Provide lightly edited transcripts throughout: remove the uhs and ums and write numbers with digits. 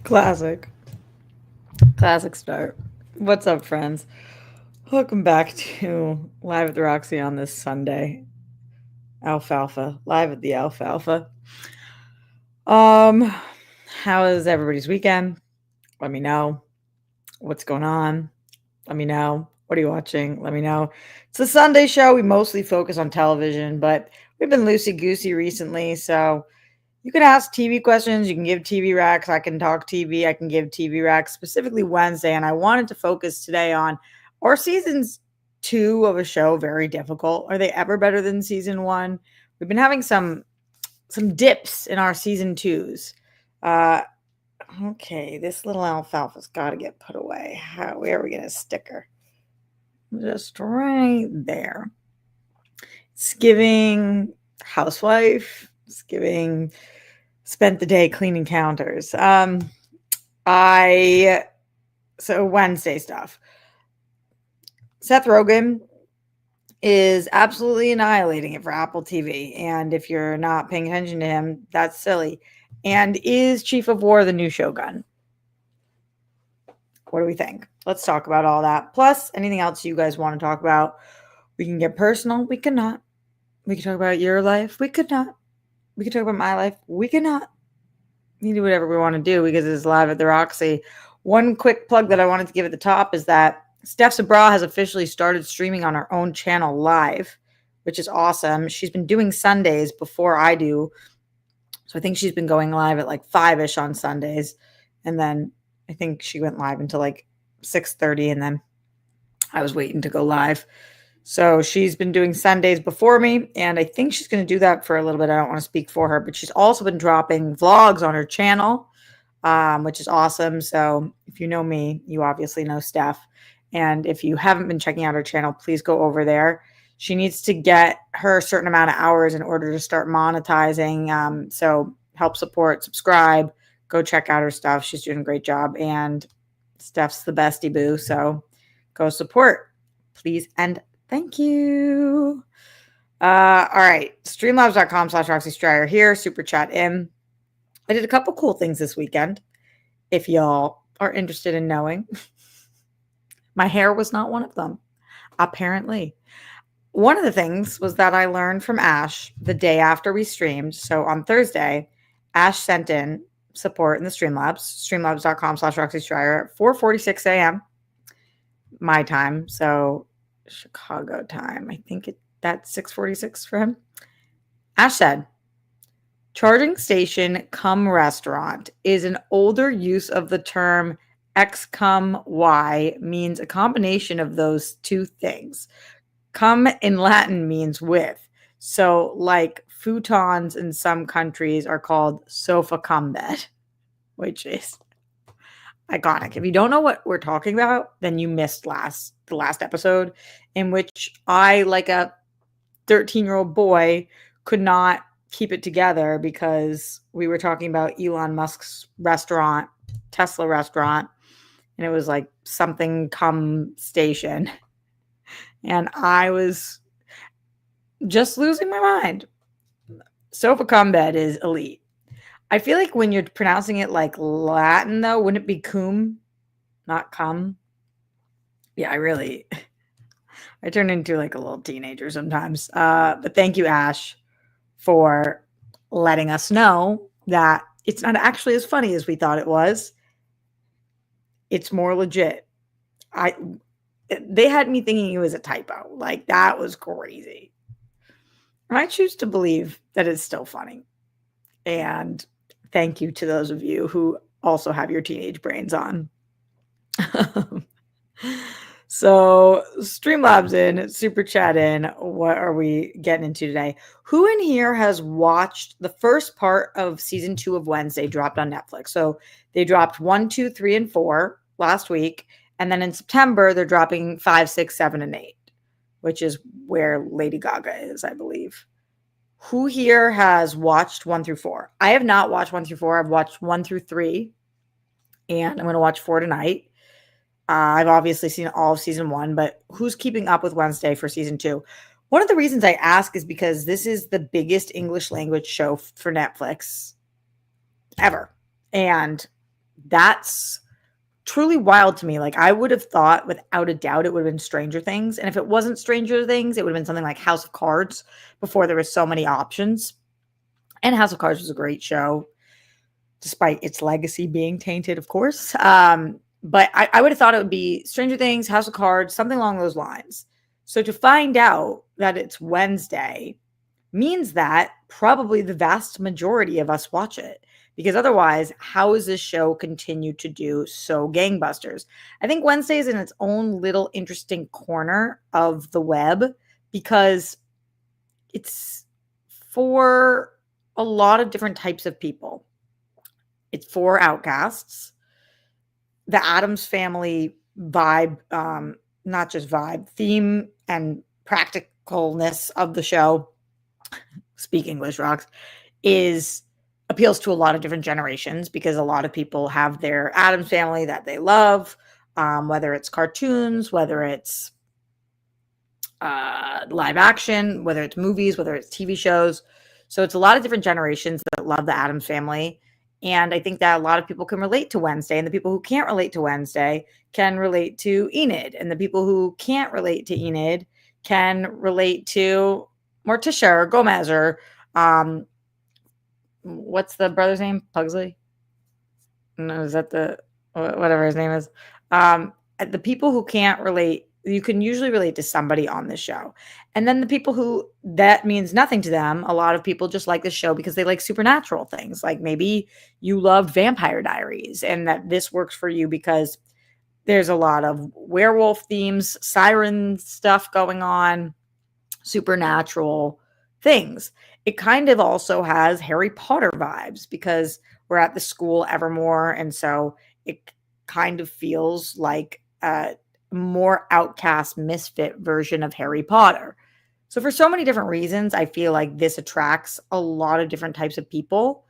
Classic. Classic start. What's up, friends? Welcome back to Live at the Roxy on this Sunday. Alfalfa. Live at the Alfalfa. Um, how is everybody's weekend? Let me know. What's going on? Let me know. What are you watching? Let me know. It's a Sunday show. We mostly focus on television, but we've been loosey goosey recently, so you can ask TV questions. You can give TV racks. I can talk TV. I can give TV racks, specifically Wednesday. And I wanted to focus today on, are seasons two of a show very difficult? Are they ever better than season one? We've been having some dips in our season twos. Uh, okay, this little alfalfa's got to get put away. Where are we going to stick her? Just right there. It's giving housewife. It's giving spent the day cleaning counters. So Wednesday stuff. Seth Rogan is absolutely annihilating it for Apple TV, and if you're not paying attention to him, that's silly. And is Chief of War the new Shogun? What do we think? Let's talk about all that. Plus, anything else you guys want to talk about. We can get personal. We cannot. We can talk about your life. We could not. We can talk about my life. We cannot. We can do whatever we want to do because it's Live at the Roxy. One quick plug that I wanted to give at the top is that Steph Sabra has officially started streaming on her own channel live, which is awesome. She's been doing Sundays before I do. So I think she's been going live at like 5-ish on Sundays. And then I think she went live until like 6:30, and then I was waiting to go live. So she's been doing Sundays before me, and I think she's going to do that for a little bit. I don't want to speak for her, but she's also been dropping vlogs on her channel, which is awesome. So if you know me, you obviously know Steph. And if you haven't been checking out her channel, please go over there. She needs to get her a certain amount of hours in order to start monetizing. So help support, subscribe, go check out her stuff. She's doing a great job, and Steph's the bestie boo. So go support, please. And thank you. All right. Streamlabs.com/Roxy Stryer here. Super chat in. I did a couple cool things this weekend. If y'all are interested in knowing, my hair was not one of them, apparently. One of the things was that I learned from Ash the day after we streamed. So on Thursday, Ash sent in support in the Streamlabs, streamlabs.com/Roxy Stryer at 4:46 a.m. my time. So Chicago time. I think that's 6:46 for him. Ash said, charging station cum restaurant is an older use of the term X cum Y, means a combination of those two things. Cum in Latin means with. So like futons in some countries are called sofa cum bed, which is iconic. If you don't know what we're talking about, then you missed the last episode, in which I, like a 13-year-old boy, could not keep it together because we were talking about Elon Musk's restaurant, Tesla restaurant, and it was like something cum station. And I was just losing my mind. Sofa cum bed is elite. I feel like when you're pronouncing it like Latin, though, wouldn't it be cum, not cum? Yeah, I turn into like a little teenager sometimes. But thank you, Ash, for letting us know that it's not actually as funny as we thought it was. It's more legit. They had me thinking it was a typo. Like, that was crazy. And I choose to believe that it's still funny. And thank you to those of you who also have your teenage brains on. So Streamlabs in, Super Chat in. What are we getting into today? Who in here has watched the first part of season 2 of Wednesday dropped on Netflix? So they dropped 1, 2, 3, and 4 last week. And then in September, they're dropping 5, 6, 7, and 8, which is where Lady Gaga is, I believe. Who here has watched 1 through 4? I have not watched 1 through 4. I've watched 1 through 3, and I'm going to watch 4 tonight. I've obviously seen all of season 1, but who's keeping up with Wednesday for season 2? One of the reasons I ask is because this is the biggest English language show for Netflix ever. And that's truly wild to me. Like, I would have thought without a doubt it would have been Stranger Things. And if it wasn't Stranger Things, it would have been something like House of Cards before there was so many options. And House of Cards was a great show, despite its legacy being tainted, of course. But I would have thought it would be Stranger Things, House of Cards, something along those lines. So to find out that it's Wednesday means that probably the vast majority of us watch it. Because otherwise, how is this show continue to do so gangbusters? I think Wednesday is in its own little interesting corner of the web because it's for a lot of different types of people. It's for outcasts. The Addams Family vibe, not just vibe, theme and practicalness of the show, speak English, rocks, appeals to a lot of different generations because a lot of people have their Addams Family that they love, whether it's cartoons, whether it's live action, whether it's movies, whether it's TV shows. So it's a lot of different generations that love the Addams Family. And I think that a lot of people can relate to Wednesday, and the people who can't relate to Wednesday can relate to Enid, and the people who can't relate to Enid can relate to Morticia or Gomez or what's the brother's name? Pugsley? No, is that whatever his name is? The people who can't relate, you can usually relate to somebody on this show. And then the people who that means nothing to them, a lot of people just like this show because they like supernatural things. Like maybe you loved Vampire Diaries and that this works for you because there's a lot of werewolf themes, siren stuff going on, supernatural things. It kind of also has Harry Potter vibes because we're at the school Evermore. And so it kind of feels like a more outcast misfit version of Harry Potter. So for so many different reasons, I feel like this attracts a lot of different types of people.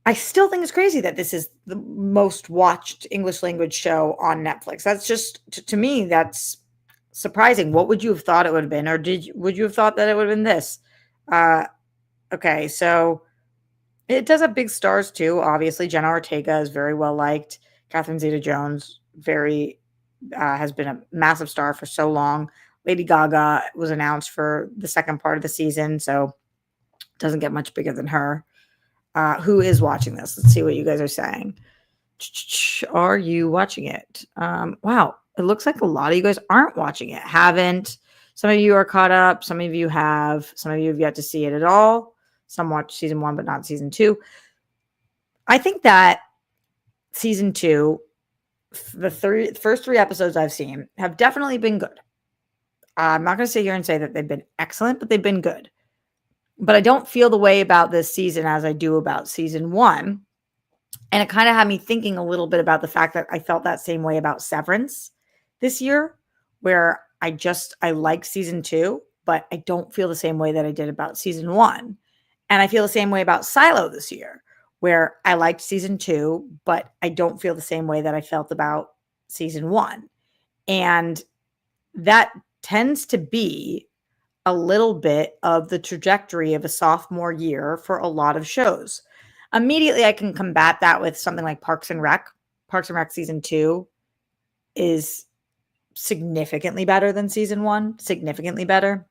I still think it's crazy that this is the most watched English language show on Netflix. That's just, to me, that's surprising. What would you have thought it would have been? Or would you have thought that it would have been this? Okay, so it does have big stars too. Obviously, Jenna Ortega is very well liked. Catherine Zeta-Jones has been a massive star for so long. Lady Gaga was announced for the second part of the season, so it doesn't get much bigger than her. Who is watching this? Let's see what you guys are saying. Are you watching it? Wow, it looks like a lot of you guys aren't watching it. Haven't. Some of you are caught up. Some of you have. Some of you have yet to see it at all. Some watched season 1, but not season 2. I think that season 2, the first 3 episodes I've seen have definitely been good. I'm not going to sit here and say that they've been excellent, but they've been good. But I don't feel the way about this season as I do about season 1. And it kind of had me thinking a little bit about the fact that I felt that same way about Severance this year, where I like season 2, but I don't feel the same way that I did about season 1. And I feel the same way about Silo this year, where I liked season 2, but I don't feel the same way that I felt about season 1. And that tends to be a little bit of the trajectory of a sophomore year for a lot of shows. Immediately, I can combat that with something like Parks and Rec. Parks and Rec season 2 is significantly better than season 1, significantly better.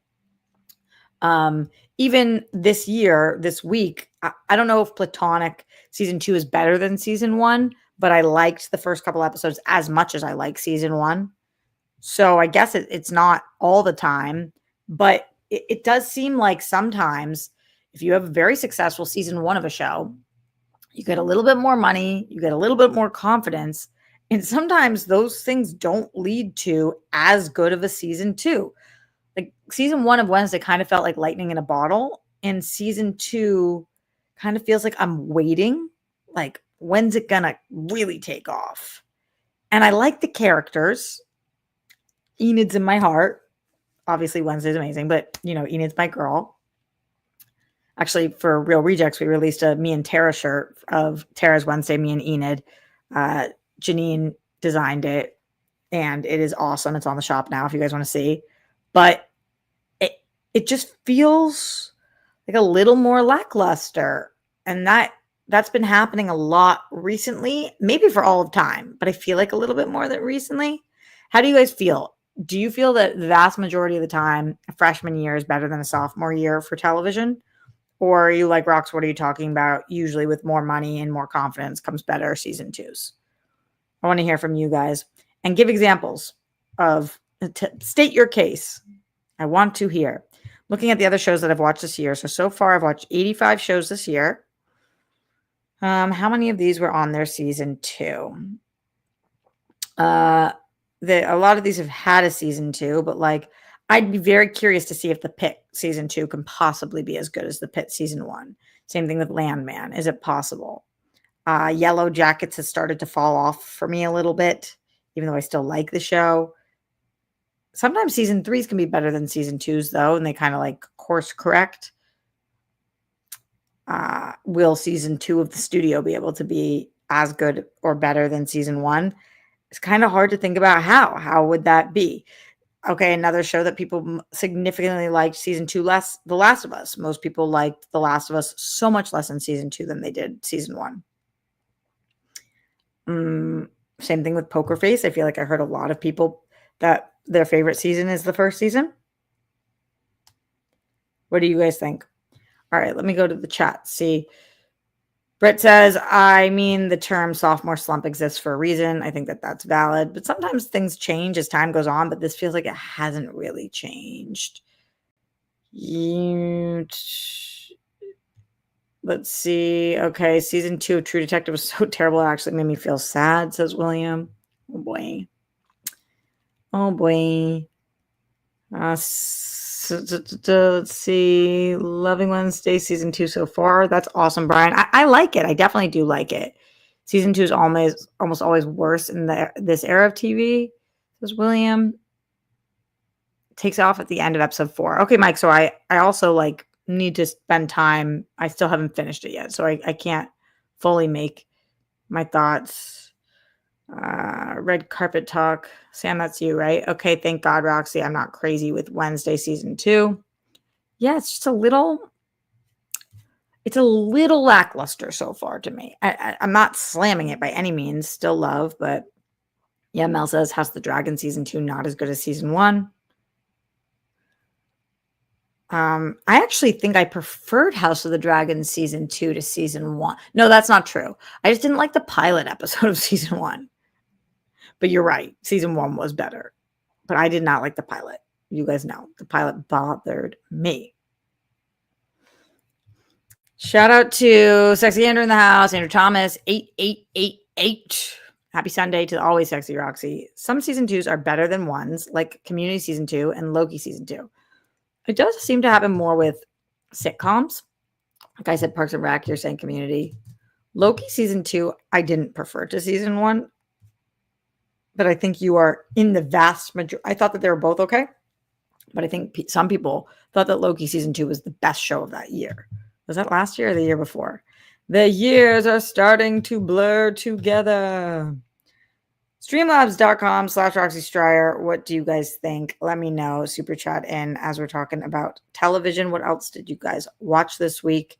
Even this year, this week, I don't know if Platonic season 2 is better than season 1, but I liked the first couple episodes as much as I like season 1. So I guess it's not all the time, but it does seem like sometimes if you have a very successful season 1 of a show, you get a little bit more money, you get a little bit more confidence, and sometimes those things don't lead to as good of a season 2. Like season 1 of Wednesday kind of felt like lightning in a bottle, and season 2 kind of feels like I'm waiting. Like, when's it gonna really take off? And I like the characters. Enid's in my heart. Obviously, Wednesday's amazing, but Enid's my girl. Actually, for Real Rejects, we released a me and Tara shirt of Tara's Wednesday, me and Enid. Janine designed it, and it is awesome. It's on the shop now if you guys want to see. But it just feels like a little more lackluster. And that That's been happening a lot recently, maybe for all of time, but I feel like a little bit more than recently. How do you guys feel? Do you feel that the vast majority of the time, a freshman year is better than a sophomore year for television? Or are you like, Rox, what are you talking about? Usually with more money and more confidence comes better season twos. I want to hear from you guys and give examples of, state your case. I want to hear. Looking at the other shows that I've watched this year. So far I've watched 85 shows this year. How many of these were on their season two? A lot of these have had a season two, but like I'd be very curious to see if the Pit season two can possibly be as good as the Pit season one. Same thing with Landman. Is it possible? Yellow Jackets has started to fall off for me a little bit, even though I still like the show. Sometimes season threes can be better than season twos, though, and they kind of like course correct. Will season two of the studio be able to be as good or better than season one? It's kind of hard to think about how. How would that be? Okay, another show that people significantly liked season two less, The Last of Us. Most people liked The Last of Us so much less in season two than they did season one. Same thing with Poker Face. I feel like I heard a lot of people that their favorite season is the first season. What do you guys think? All right, let me go to the chat. See, Britt says, I mean, the term sophomore slump exists for a reason. I think that that's valid, but sometimes things change as time goes on, but this feels like it hasn't really changed. Let's see. Okay, season 2 of True Detective was so terrible. It actually made me feel sad, says William. Oh, boy. Oh, boy. Let's see. Loving Wednesday, season 2 so far. That's awesome, Brian. I like it. I definitely do like it. Season 2 is almost always worse in this era of TV, says William. Takes off at the end of episode 4. Okay, Mike. So I also like need to spend time. I still haven't finished it yet, so I can't fully make my thoughts. Red carpet talk. Sam, that's you, right? Okay, thank God, Roxy. I'm not crazy with Wednesday season 2. Yeah, it's just a little lackluster so far to me. I'm not slamming it by any means. Still love, but yeah, Mel says House of the Dragon season 2 not as good as season 1. I actually think I preferred House of the Dragon season 2 to season 1. No, that's not true. I just didn't like the pilot episode of season 1. But you're right. Season 1 was better. But I did not like the pilot. You guys know. The pilot bothered me. Shout out to Sexy Andrew in the house. Andrew Thomas, 8888. Happy Sunday to Always Sexy Roxy. Some season 2s are better than ones, like Community season 2 and Loki season 2. It does seem to happen more with sitcoms. Like I said, Parks and Rec, you're saying Community. Loki season 2, I didn't prefer to season 1. But I think you are in the vast majority. I thought that they were both okay. But I think some people thought that Loki season 2 was the best show of that year. Was that last year or the year before? The years are starting to blur together. Streamlabs.com/Roxy Stryer. What do you guys think? Let me know. Super chat in as we're talking about television. What else did you guys watch this week?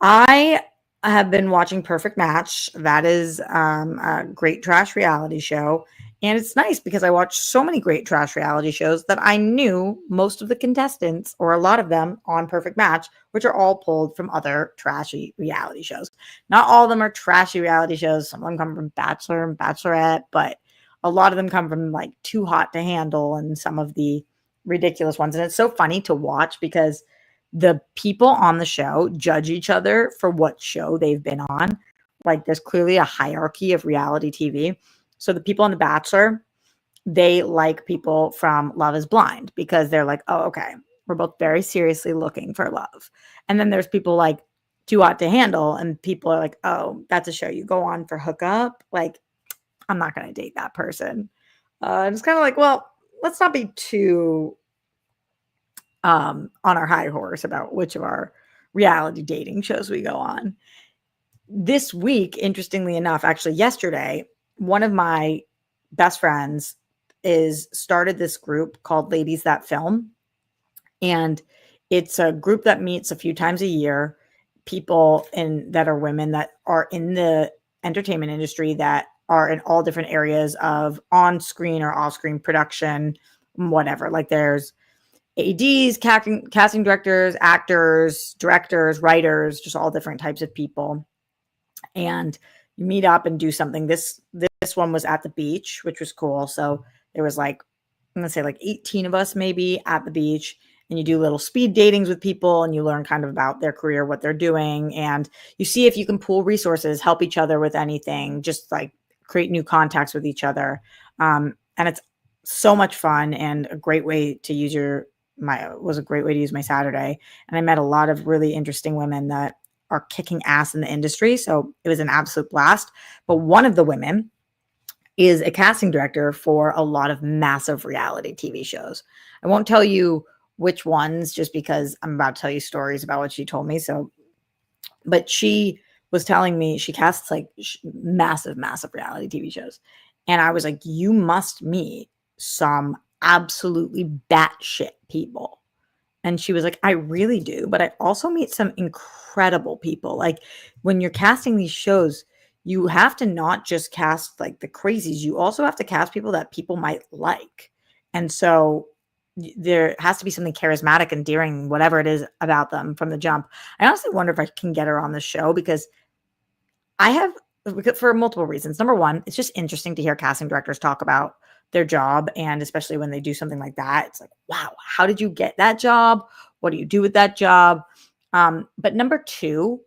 I have been watching Perfect Match. That is a great trash reality show. And it's nice because I watched so many great trash reality shows that I knew most of the contestants, or a lot of them, on Perfect Match, which are all pulled from other trashy reality shows. Not all of them are trashy reality shows. Some of them come from Bachelor and Bachelorette, but a lot of them come from like Too Hot to Handle and some of the ridiculous ones. And it's so funny to watch because the people on the show judge each other for what show they've been on. Like there's clearly a hierarchy of reality TV. So the people on The Bachelor, they like people from Love is Blind because they're like, oh, okay, we're both very seriously looking for love. And then there's people like Too Hot to Handle, and people are like, oh, that's a show you go on for hookup. Like, I'm not going to date that person. And it's kind of like, well, let's not be too on our high horse about which of our reality dating shows we go on. This week, interestingly enough, actually yesterday, one of my best friends started this group called Ladies That Film. And it's a group that meets a few times a year. people that are women that are in the entertainment industry that are in all different areas of on-screen or off-screen production, whatever. Like there's ADs, casting directors, actors, directors, writers, just all different types of people. And you meet up and do something. This one was at the beach, which was cool. So there was like, I'm going to say like 18 of us maybe at the beach, and you do little speed datings with people and you learn kind of about their career, what they're doing. And you see if you can pool resources, help each other with anything, just like create new contacts with each other. And it's so much fun and a great way to use was a great way to use my Saturday. And I met a lot of really interesting women that are kicking ass in the industry. So it was an absolute blast. But one of the women is a casting director for a lot of massive reality TV shows. I won't tell you which ones just because I'm about to tell you stories about what she told me. So, but she was telling me she casts like massive reality TV shows. And I was like, you must meet some absolutely batshit people. And she was like, I really do. But I also meet some incredible people. Like when you're casting these shows, you have to not just cast like the crazies. You also have to cast people that people might like. And so there has to be something charismatic, endearing, whatever it is about them from the jump. I honestly wonder if I can get her on the show because for multiple reasons. Number one, it's just interesting to hear casting directors talk about their job. And especially when they do something like that, it's like, wow, how did you get that job? What do you do with that job? But number two,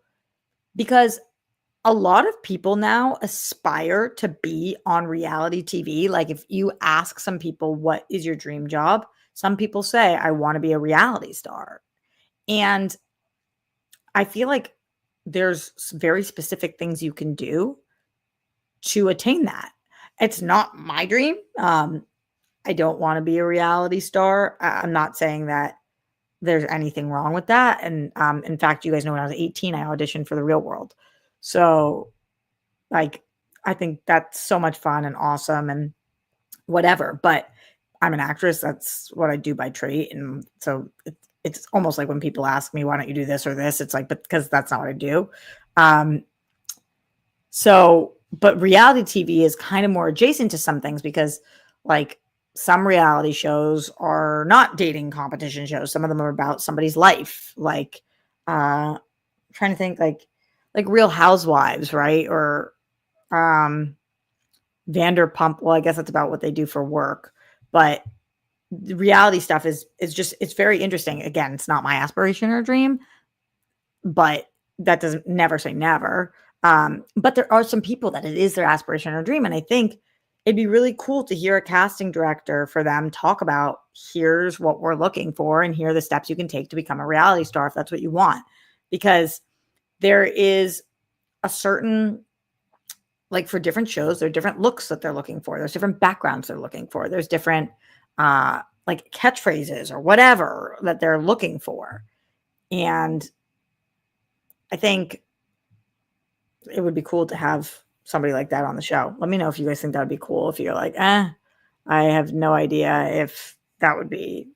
because a lot of people now aspire to be on reality TV. Like if you ask some people, what is your dream job? Some people say, I want to be a reality star. And I feel like there's very specific things you can do to attain that. It's not my dream. I don't want to be a reality star. I'm not saying that there's anything wrong with that. And in fact, you guys know when I was 18, I auditioned for The Real World. So like, I think that's so much fun and awesome and whatever. But I'm an actress. That's what I do by trade. And so it's almost like when people ask me, why don't you do this or this? It's like, but because that's not what I do. But reality TV is kind of more adjacent to some things because like some reality shows are not dating competition shows. Some of them are about somebody's life. Like, I'm trying to think like Real Housewives, right? Or Vanderpump. Well, I guess that's about what they do for work, but the reality stuff is just, it's very interesting. Again, it's not my aspiration or dream, but that doesn't never say never. But there are some people that it is their aspiration or dream. And I think it'd be really cool to hear a casting director for them talk about, here's what we're looking for. And here are the steps you can take to become a reality star if that's what you want. Because there is a certain, like for different shows, there are different looks that they're looking for. There's different backgrounds they're looking for. There's different like catchphrases or whatever that they're looking for. And I think it would be cool to have somebody like that on the show. Let me know if you guys think that would be cool. If you're like, I have no idea if that would be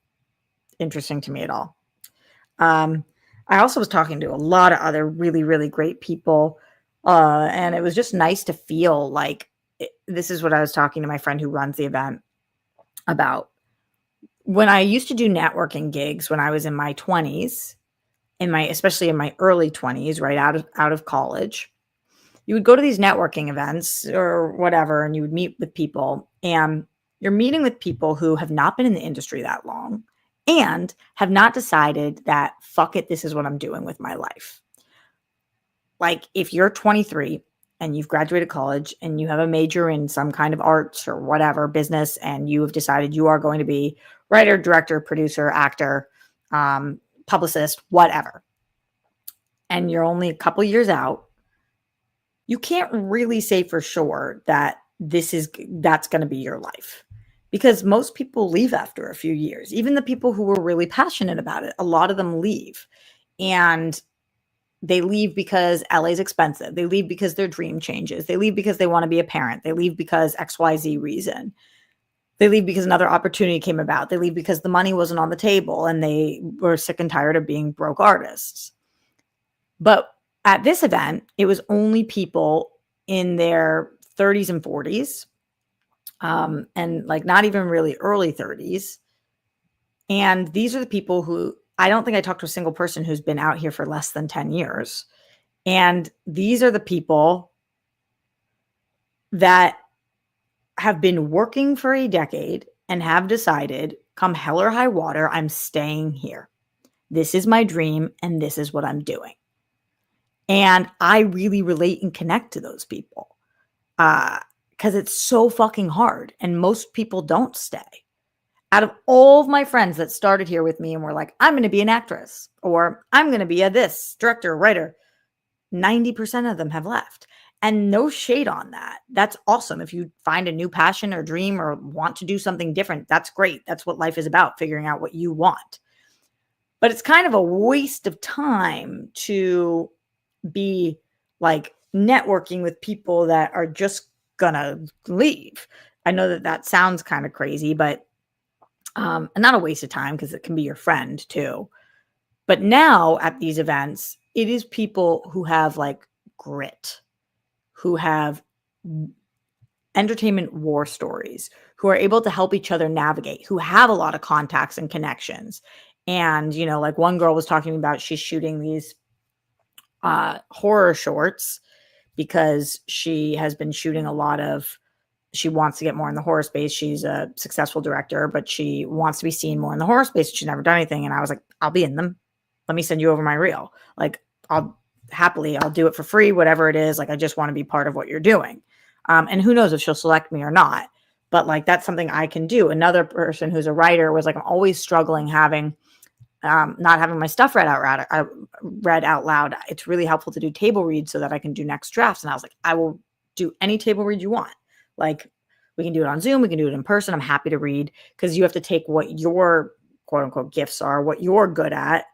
interesting to me at all. I also was talking to a lot of other really, really great people. And it was just nice to feel like this is what I was talking to my friend who runs the event about. When I used to do networking gigs when I was in my 20s, especially in my early 20s, right out of college, you would go to these networking events or whatever, and you would meet with people, and you're meeting with people who have not been in the industry that long and have not decided that, fuck it, this is what I'm doing with my life. Like if you're 23 and you've graduated college and you have a major in some kind of arts or whatever, business, and you have decided you are going to be writer, director, producer, actor, publicist, whatever, and you're only a couple years out, you can't really say for sure that that's going to be your life, because most people leave after a few years. Even the people who were really passionate about it, a lot of them leave, and they leave because LA is expensive. They leave because their dream changes. They leave because they want to be a parent. They leave because XYZ reason. They leave because another opportunity came about. They leave because the money wasn't on the table and they were sick and tired of being broke artists. But at this event, it was only people in their 30s and 40s, and like not even really early 30s. And these are the people who I don't think I talked to a single person who's been out here for less than 10 years. And these are the people that have been working for a decade and have decided, come hell or high water, I'm staying here. This is my dream and this is what I'm doing. And I really relate and connect to those people because it's so fucking hard and most people don't stay. Out of all of my friends that started here with me and were like, I'm going to be an actress or I'm going to be a this director, writer, 90% of them have left. And no shade on that. That's awesome. If you find a new passion or dream or want to do something different, that's great. That's what life is about, figuring out what you want. But it's kind of a waste of time to be like networking with people that are just gonna leave. I know that that sounds kind of crazy, but not a waste of time because it can be your friend too. But now at these events, it is people who have like grit, who have entertainment war stories, who are able to help each other navigate, who have a lot of contacts and connections. And, you know, like one girl was talking about, she's shooting these horror shorts because she has been shooting a lot of, she wants to get more in the horror space. She's a successful director, but she wants to be seen more in the horror space. She's never done anything. And I was like, I'll be in them. Let me send you over my reel. Like, I'll do it for free, whatever it is. Like, I just want to be part of what you're doing. And who knows if she'll select me or not, but like, that's something I can do. Another person who's a writer was like, I'm always struggling not having my stuff read out loud. It's really helpful to do table reads so that I can do next drafts. And I was like, I will do any table read you want. Like, we can do it on Zoom. We can do it in person. I'm happy to read because you have to take what your quote unquote gifts are, what you're good at,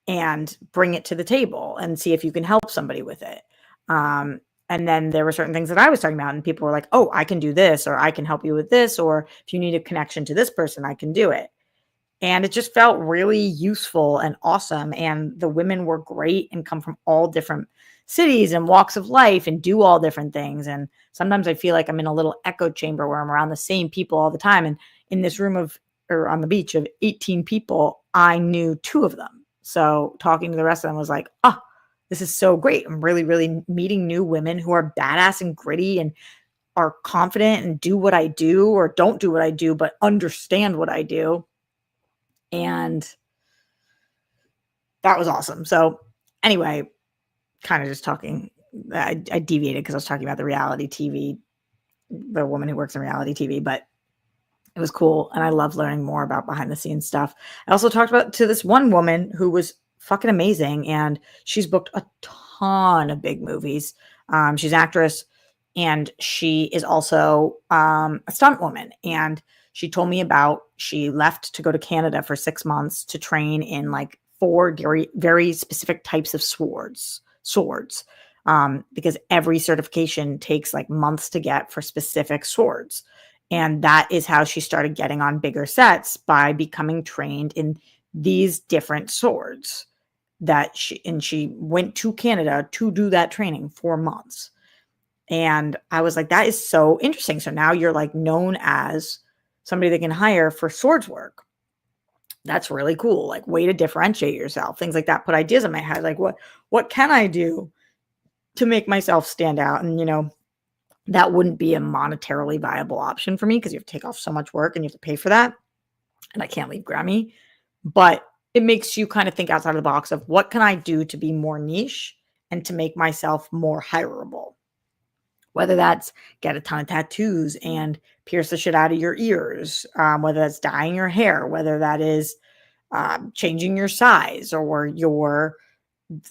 and bring it to the table and see if you can help somebody with it. And then there were certain things that I was talking about and people were like, oh, I can do this, or I can help you with this, or if you need a connection to this person, I can do it. And it just felt really useful and awesome. And the women were great and come from all different cities and walks of life and do all different things. And sometimes I feel like I'm in a little echo chamber where I'm around the same people all the time. And in this room or on the beach of 18 people, I knew 2 of them. So talking to the rest of them was like, oh, this is so great. I'm really, really meeting new women who are badass and gritty and are confident and do what I do or don't do what I do, but understand what I do. And that was awesome. So anyway, kind of just talking, I deviated because I was talking about the reality TV, the woman who works in reality TV, but it was cool. And I love learning more about behind the scenes stuff. I also talked about to this one woman who was fucking amazing. And she's booked a ton of big movies. She's an actress and she is also a stunt woman. And she told me about, she left to go to Canada for 6 months to train in like 4 very, very specific types of swords, because every certification takes like months to get for specific swords. And that is how she started getting on bigger sets, by becoming trained in these different swords she went to Canada to do that training for months. And I was like, that is so interesting. So now you're like known as somebody they can hire for swords work. That's really cool. Like, way to differentiate yourself. Things like that put ideas in my head. Like, what can I do to make myself stand out? And, you know, that wouldn't be a monetarily viable option for me because you have to take off so much work and you have to pay for that. And I can't leave Grammy. But it makes you kind of think outside of the box of what can I do to be more niche and to make myself more hireable. Whether that's get a ton of tattoos and pierce the shit out of your ears, whether that's dyeing your hair, whether that is changing your size or your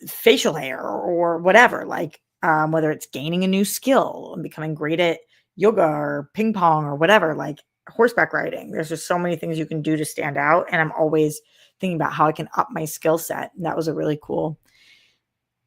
facial hair or whatever, like whether it's gaining a new skill and becoming great at yoga or ping pong or whatever, like horseback riding. There's just so many things you can do to stand out. And I'm always thinking about how I can up my skill set. And that was a really cool,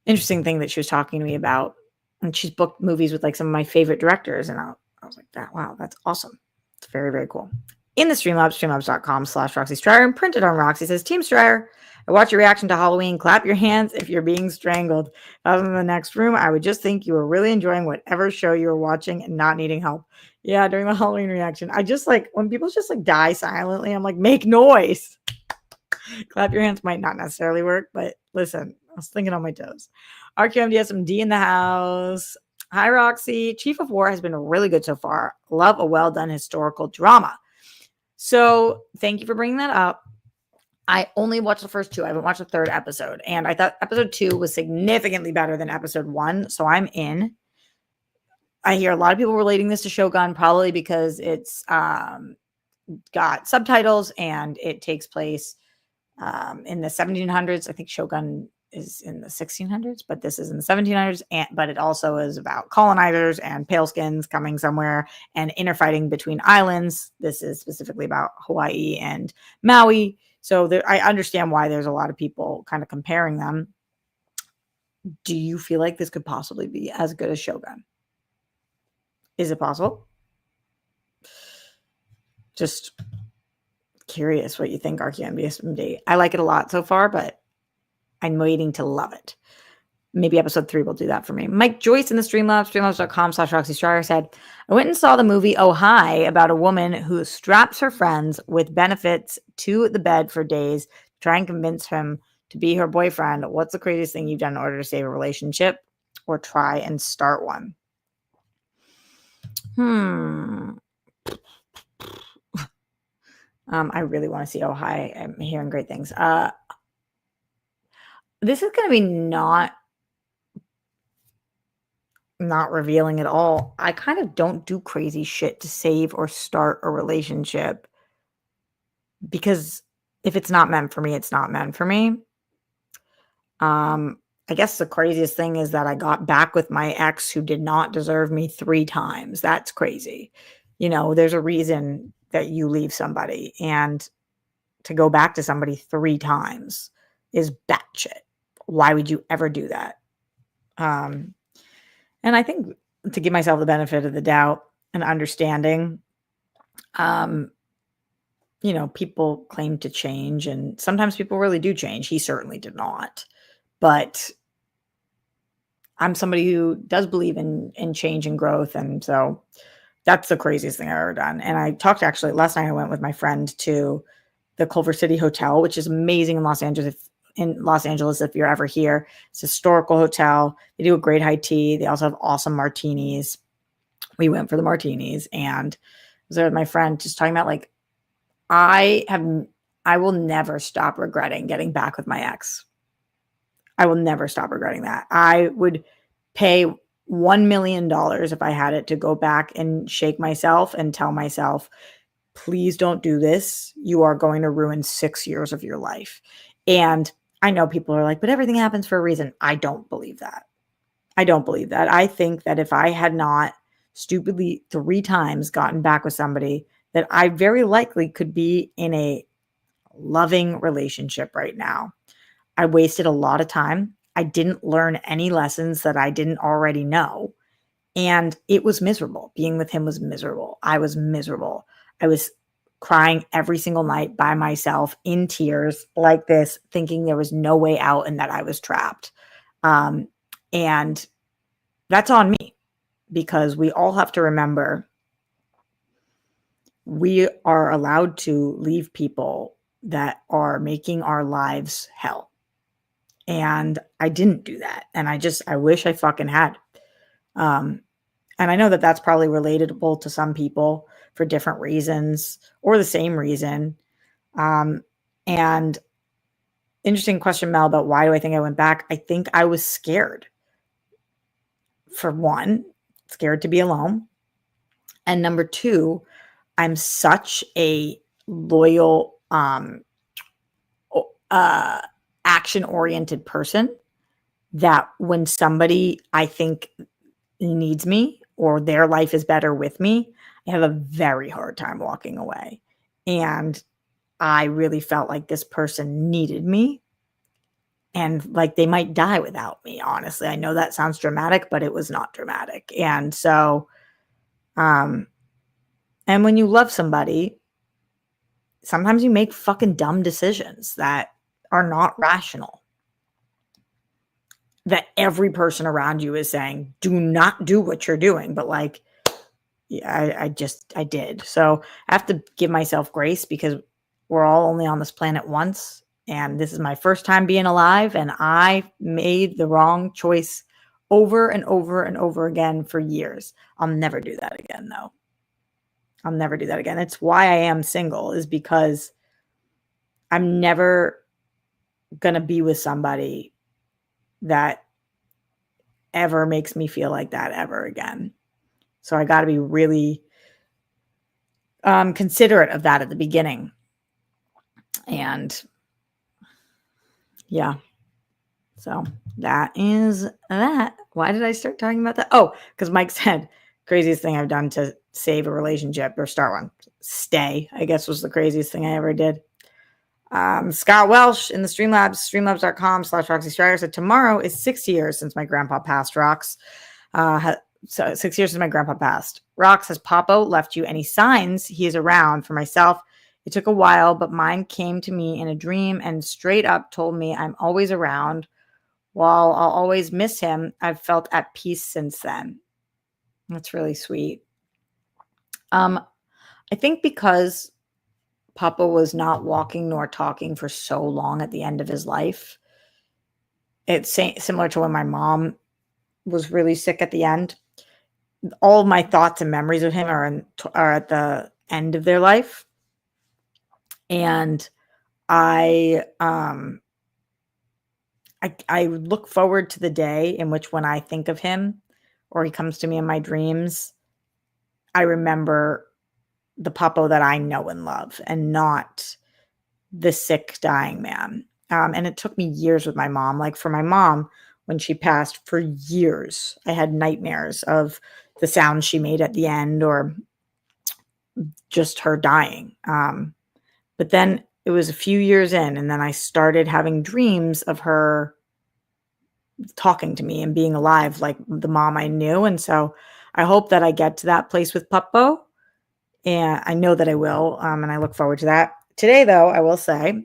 interesting thing that she was talking to me about. And she's booked movies with like some of my favorite directors. And I was like, wow, that's awesome. It's very, very cool. In the Streamlabs, streamlabs.com/Roxy Stryer, and printed on Roxy says, Team Stryer, I watch your reaction to Halloween. Clap your hands if you're being strangled. If I was in the next room, I would just think you were really enjoying whatever show you were watching and not needing help. Yeah, during the Halloween reaction. I just like when people just like die silently, I'm like, make noise. Clap your hands might not necessarily work, but listen, I was thinking on my toes. RQMDSMD in the house. Hi, Roxy. Chief of War has been really good so far. Love a well done historical drama. So thank you for bringing that up. I only watched the first two. I haven't watched the third episode. And I thought episode 2 was significantly better than episode 1. So I'm in. I hear a lot of people relating this to Shogun, probably because it's got subtitles and it takes place in the 1700s. I think Shogun is in the 1600s, but this is in the 1700s. But it also is about colonizers and pale skins coming somewhere and interfighting between islands. This is specifically about Hawaii and Maui. So I understand why there's a lot of people kind of comparing them. Do you feel like this could possibly be as good as Shogun? Is it possible? Just curious what you think, RQMBSMD. I like it a lot so far, but I'm waiting to love it. Maybe episode 3 will do that for me. Mike Joyce in the Streamlabs, streamlabs.com/Roxy Strider said, I went and saw the movie Oh Hi about a woman who straps her friends with benefits to the bed for days, to try and convince him to be her boyfriend. What's the craziest thing you've done in order to save a relationship or try and start one? I really want to see Oh Hi. I'm hearing great things. This is going to be not revealing at all. I kind of don't do crazy shit to save or start a relationship because if it's not meant for me, it's not meant for me. I guess the craziest thing is that I got back with my ex who did not deserve me 3 times. That's crazy. You know, there's a reason that you leave somebody, and to go back to somebody 3 times is batshit. Why would you ever do that? And I think to give myself the benefit of the doubt and understanding, you know, people claim to change, and sometimes people really do change. He certainly did not. But I'm somebody who does believe in change and growth. And so that's the craziest thing I've ever done. And I talked actually last night, I went with my friend to the Culver City Hotel, which is amazing in Los Angeles. If you're ever here, it's a historical hotel. They do a great high tea. They also have awesome martinis. We went for the martinis, and I was there with my friend just talking about like, I will never stop regretting getting back with my ex. I will never stop regretting that. I would pay $1 million if I had it to go back and shake myself and tell myself, please don't do this. You are going to ruin 6 years of your life. And I know people are like, but everything happens for a reason. I don't believe that. I think that if I had not stupidly 3 times gotten back with somebody, that I very likely could be in a loving relationship right now. I wasted a lot of time. I didn't learn any lessons that I didn't already know. And it was miserable. Being with him was miserable. I was miserable. I was crying every single night by myself in tears like this, thinking there was no way out and that I was trapped. And that's on me, because we all have to remember we are allowed to leave people that are making our lives hell. And I didn't do that. And I wish I fucking had. And I know that that's probably relatable to some people for different reasons or the same reason. And interesting question, Mel, about why do I think I went back? I think I was scared. For one, scared to be alone. And number 2, I'm such a loyal, action-oriented person that when somebody I think needs me or their life is better with me, I have a very hard time walking away. And I really felt like this person needed me and like they might die without me. Honestly, I know that sounds dramatic, but it was not dramatic. And so, and when you love somebody, sometimes you make fucking dumb decisions that are not rational. That every person around you is saying, do not do what you're doing. But like, yeah, I did. So I have to give myself grace because we're all only on this planet once. And this is my first time being alive. And I made the wrong choice over and over and over again for years. I'll never do that again, though. I'll never do that again. It's why I am single, is because I'm never going to be with somebody that ever makes me feel like that ever again. So I got to be really considerate of that at the beginning. And yeah, so that is that. Why did I start talking about that? Oh, because Mike said craziest thing I've done to save a relationship or start one. Stay, I guess, was the craziest thing I ever did. Scott Welsh in the Streamlabs, streamlabs.com/Roxy Strider said, tomorrow is 6 years since my grandpa passed. Rox. So 6 years since my grandpa passed. Rox, has Papo left you any signs he is around? For myself, it took a while, but mine came to me in a dream and straight up told me I'm always around. While I'll always miss him, I've felt at peace since then. That's really sweet. I think because Papa was not walking nor talking for so long at the end of his life, it's similar to when my mom was really sick at the end. All of my thoughts and memories of him are at the end of their life. And I look forward to the day in which, when I think of him or he comes to me in my dreams, I remember the Papo that I know and love and not the sick, dying man. And it took me years with my mom. Like for my mom, when she passed, for years, I had nightmares of the sounds she made at the end or just her dying. But then it was a few years in, and then I started having dreams of her talking to me and being alive like the mom I knew. And so I hope that I get to that place with Puppo. And I know that I will. And I look forward to that. Today, though, I will say,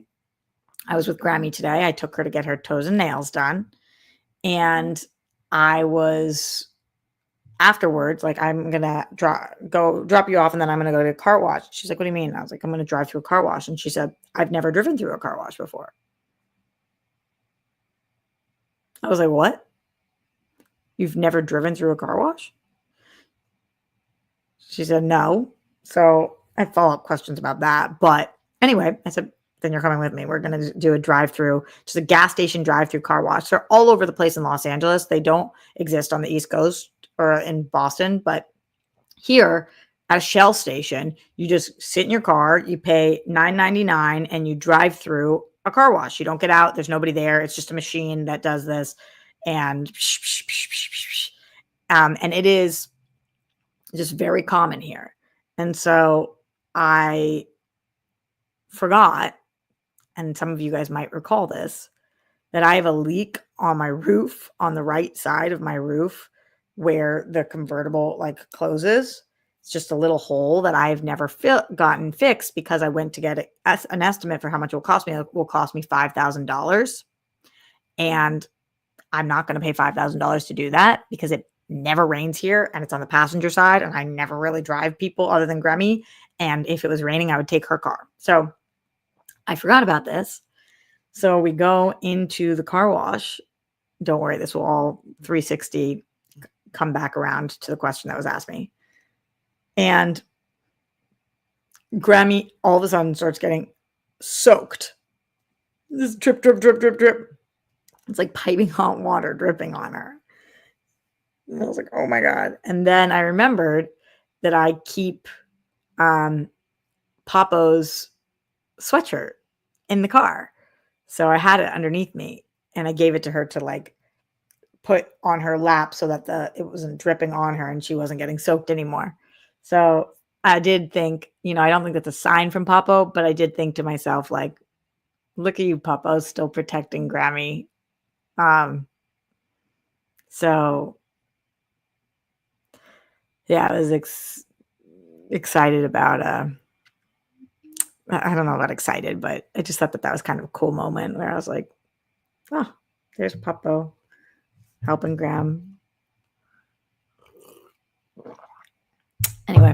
I was with Grammy today. I took her to get her toes and nails done. And I was afterwards, like, I'm going to drop you off and then I'm going to go to a car wash. She's like, what do you mean? I was like, I'm going to drive through a car wash. And she said, I've never driven through a car wash before. I was like, what? You've never driven through a car wash? She said, no. So I had follow-up questions about that. But anyway, I said, then you're coming with me. We're going to do a drive-through, just a gas station drive-through car wash. They're all over the place in Los Angeles. They don't exist on the East Coast or in Boston. But here at a Shell station, you just sit in your car, you pay $9.99, and you drive through a car wash. You don't get out. There's nobody there. It's just a machine that does this. And it is just very common here. And so I forgot, and some of you guys might recall this, that I have a leak on my roof, on the right side of my roof, where the convertible like closes. It's just a little hole that I've never gotten fixed because I went to get an estimate for how much it will cost me. It will cost me $5,000. And I'm not going to pay $5,000 to do that because it never rains here and it's on the passenger side. And I never really drive people other than Grammy. And if it was raining, I would take her car. So I forgot about this. So we go into the car wash. Don't worry, this will all 360 come back around to the question that was asked me. And Grammy all of a sudden starts getting soaked. This drip, drip, drip, drip, drip. It's like piping hot water dripping on her. And I was like, oh my God. And then I remembered that I keep Papo's sweatshirt in the car. So I had it underneath me and I gave it to her to like put on her lap so that it wasn't dripping on her and she wasn't getting soaked anymore. So I did think, I don't think that's a sign from Papo, but I did think to myself, like, look at you, Papo, still protecting Grammy. So yeah, I was excited about I don't know about excited, but I just thought that was kind of a cool moment where I was like, oh, there's Puppo helping Graham. Anyway,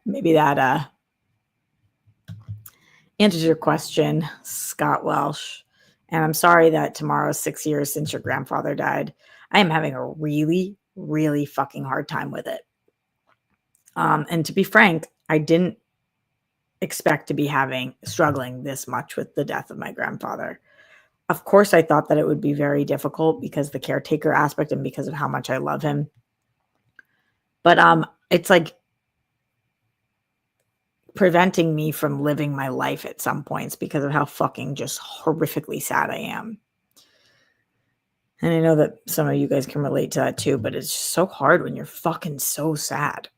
maybe that answers your question, Scott Welsh. And I'm sorry that tomorrow's 6 years since your grandfather died. I am having a really, really fucking hard time with it. And to be frank, I didn't expect to be struggling this much with the death of my grandfather. Of course, I thought that it would be very difficult because the caretaker aspect and because of how much I love him. But it's like preventing me from living my life at some points because of how fucking just horrifically sad I am. And I know that some of you guys can relate to that too, but it's just so hard when you're fucking so sad.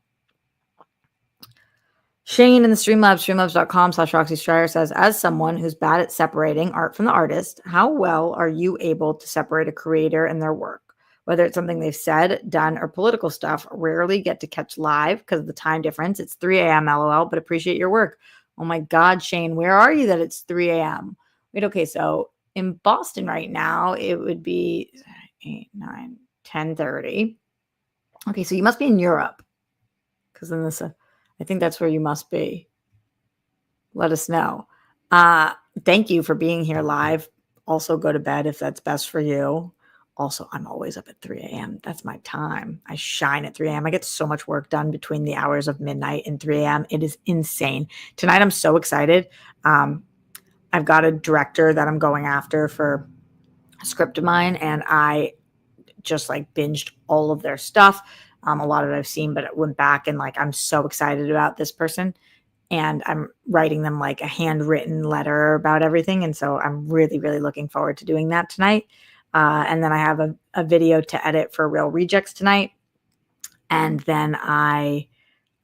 Shane in the Streamlabs, streamlabs.com/Roxy Stryer says, as someone who's bad at separating art from the artist, how well are you able to separate a creator and their work? Whether it's something they've said, done, or political stuff, rarely get to catch live because of the time difference. It's 3 a.m. LOL, but appreciate your work. Oh my God, Shane, where are you that it's 3 a.m.? Wait, okay, so in Boston right now, it would be 8, 9, 10:30. Okay, so you must be in Europe because then this... I think that's where you must be. Let us know. Thank you for being here live. Also, go to bed if that's best for you. Also, I'm always up at 3 a.m. That's my time. I shine at 3 a.m. I get so much work done between the hours of midnight and 3 a.m. It is insane. Tonight, I'm so excited. I've got a director that I'm going after for a script of mine, and I just like binged all of their stuff. A lot of it I've seen, but it went back and like, I'm so excited about this person and I'm writing them like a handwritten letter about everything. And so I'm really, really looking forward to doing that tonight. And then I have a video to edit for Real Rejects tonight. And then I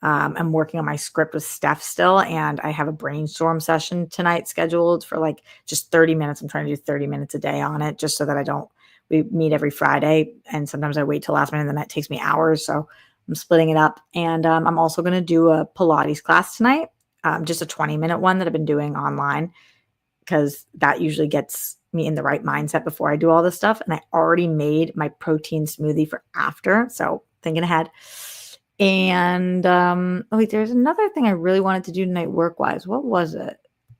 am working on my script with Steph still. And I have a brainstorm session tonight scheduled for like just 30 minutes. I'm trying to do 30 minutes a day on it just so that we meet every Friday, and sometimes I wait till last minute, and then that takes me hours. So I'm splitting it up. And I'm also going to do a Pilates class tonight, just a 20-minute one that I've been doing online because that usually gets me in the right mindset before I do all this stuff. And I already made my protein smoothie for after. So thinking ahead. And oh wait, there's another thing I really wanted to do tonight work-wise. What was it?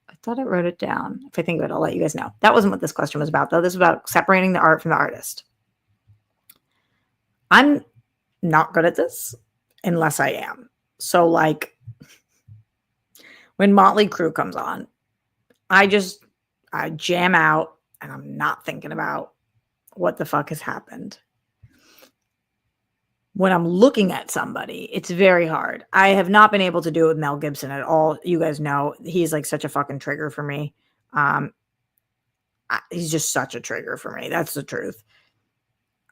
I thought I wrote it down. If I think of it, I'll let you guys know. That wasn't what this question was about, though. This was about separating the art from the artist. I'm not good at this unless I am. So, like, when Motley Crue comes on, I jam out and I'm not thinking about what the fuck has happened. When I'm looking at somebody, it's very hard. I have not been able to do it with Mel Gibson at all. You guys know he's like such a fucking trigger for me. He's just such a trigger for me. That's the truth.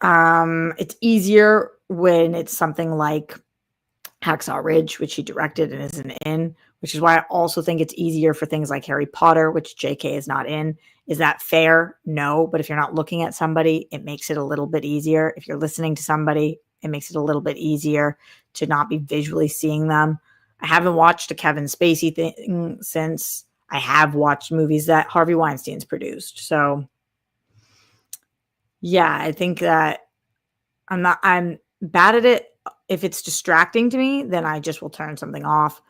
It's easier when it's something like Hacksaw Ridge, which he directed and isn't in, which is why I also think it's easier for things like Harry Potter, which JK is not in. Is that fair? No. But if you're not looking at somebody, it makes it a little bit easier. If you're listening to somebody, it makes it a little bit easier to not be visually seeing them. I haven't watched a Kevin Spacey thing since I have watched movies that Harvey Weinstein's produced. So yeah, I think that I'm bad at it. If it's distracting to me, then I just will turn something off.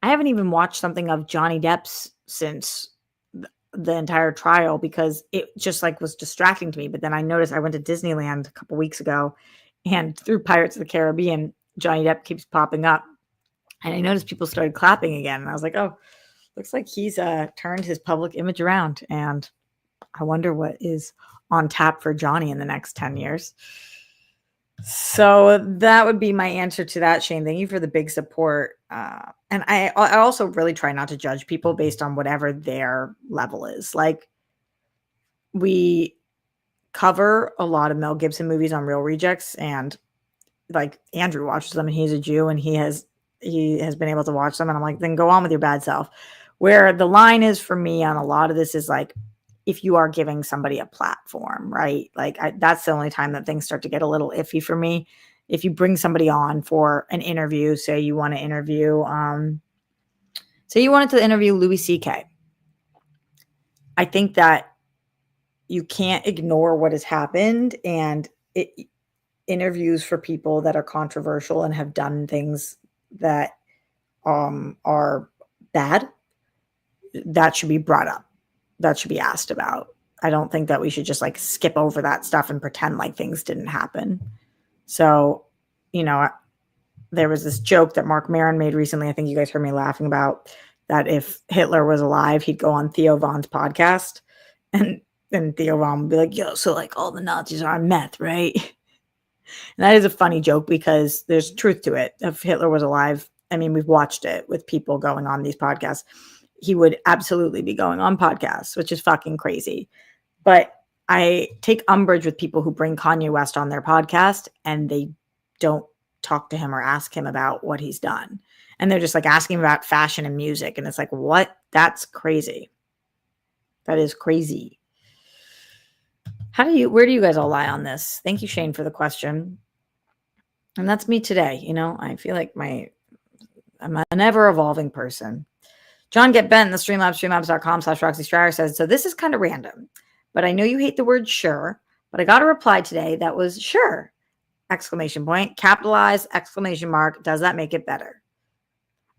I haven't even watched something of Johnny Depp's since the entire trial because it just like was distracting to me. But then I noticed I went to Disneyland a couple weeks ago, and through Pirates of the Caribbean, Johnny Depp keeps popping up. And I noticed people started clapping again. And I was like, oh, looks like he's turned his public image around. And I wonder what is on tap for Johnny in the next 10 years. So that would be my answer to that, Shane. Thank you for the big support. And I also really try not to judge people based on whatever their level is. Like, we cover a lot of Mel Gibson movies on Real Rejects, and like Andrew watches them and he's a Jew and he has been able to watch them. And I'm like, then go on with your bad self. Where the line is for me on a lot of this is like, if you are giving somebody a platform, right? Like that's the only time that things start to get a little iffy for me. If you bring somebody on for an interview, say you want to interview So you wanted to interview Louis C.K. I think that you can't ignore what has happened, and interviews for people that are controversial and have done things that are bad, that should be brought up. That should be asked about. I don't think that we should just like skip over that stuff and pretend like things didn't happen. So, there was this joke that Mark Maron made recently. I think you guys heard me laughing about that. If Hitler was alive, he'd go on Theo Von's podcast, and then Theo Von would be like, yo, so like all the Nazis are on meth, right? And that is a funny joke because there's truth to it. If Hitler was alive, I mean, we've watched it with people going on these podcasts. He would absolutely be going on podcasts, which is fucking crazy. But I take umbrage with people who bring Kanye West on their podcast and they don't talk to him or ask him about what he's done. And they're just like asking about fashion and music. And it's like, what? That's crazy. That is crazy. Where do you guys all lie on this? Thank you, Shane, for the question. And that's me today. I feel like I'm an ever evolving person. John Get Bent, the streamlabs.com/Roxy Stryer says, so this is kind of random, but I know you hate the word sure, but I got a reply today that was sure, ! Capitalized, ! Does that make it better?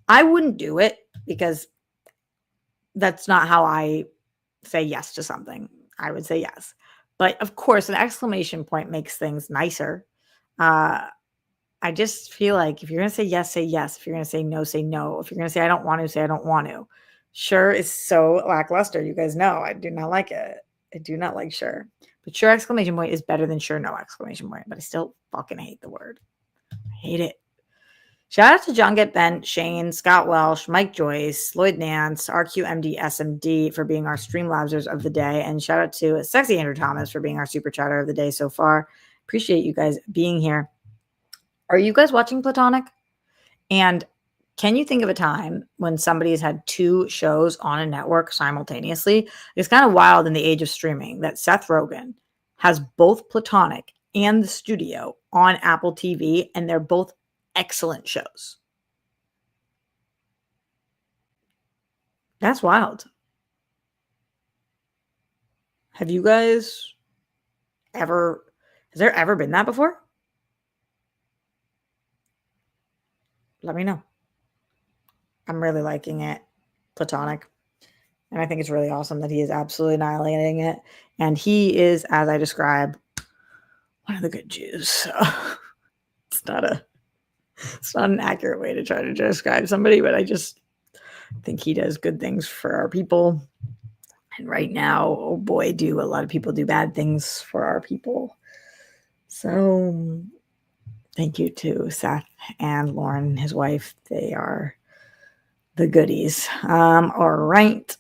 I wouldn't do it because that's not how I say yes to something. I would say yes. But of course, an exclamation point makes things nicer. I just feel like if you're going to say yes, say yes. If you're going to say no, say no. If you're going to say I don't want to, say I don't want to. Sure is so lackluster. You guys know I do not like it. I do not like sure. But sure ! Is better than sure no ! But I still fucking hate the word. I hate it. Shout out to John Get Bent, Shane, Scott Welsh, Mike Joyce, Lloyd Nance, RQMD SMD for being our Streamlabsers of the day. And shout out to Sexy Andrew Thomas for being our super chatter of the day so far. Appreciate you guys being here. Are you guys watching Platonic? And can you think of a time when somebody has had two shows on a network simultaneously? It's kind of wild in the age of streaming that Seth Rogan has both Platonic and The Studio on Apple TV, and they're both excellent shows. That's wild. Has there ever been that before? Let me know. I'm really liking it, Platonic. And I think it's really awesome that he is absolutely annihilating it. And he is, as I describe, one of the good Jews. So it's not an accurate way to try to describe somebody, but I just think he does good things for our people. And right now, oh boy, do a lot of people do bad things for our people. So thank you to Seth and Lauren, his wife. They are the goodies. All right.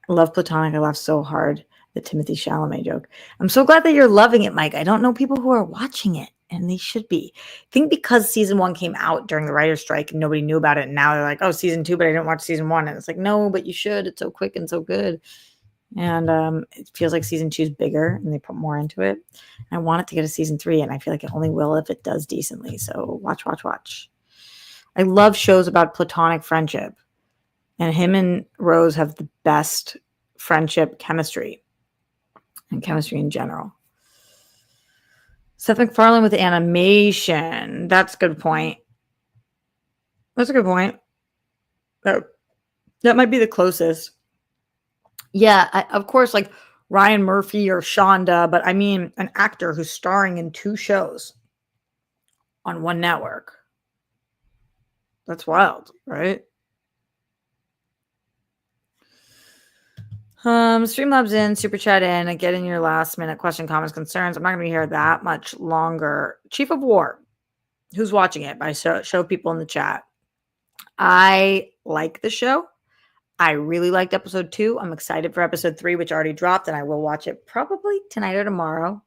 I love Platonic. I laughed so hard. The Timothy Chalamet joke. I'm so glad that you're loving it, Mike. I don't know people who are watching it, and they should be. I think because season 1 came out during the writer's strike and nobody knew about it, and now they're like, oh, season 2, but I didn't watch season 1. And it's like, no, but you should. It's so quick and so good. And it feels like season 2 is bigger and they put more into it. I want it to get a season 3, and I feel like it only will if it does decently. So watch. I love shows about platonic friendship. And him and Rose have the best friendship chemistry and chemistry in general. Seth MacFarlane with animation. That's a good point. That might be the closest. Yeah, of course, like Ryan Murphy or Shonda, but I mean an actor who's starring in 2 shows on one network. That's wild, right? Streamlabs in, super chat in, get in your last minute question, comments, concerns. I'm not going to be here that much longer. Chief of War, who's watching it? By show people in the chat. I like the show. I really liked episode 2. I'm excited for episode 3, which already dropped, and I will watch it probably tonight or tomorrow.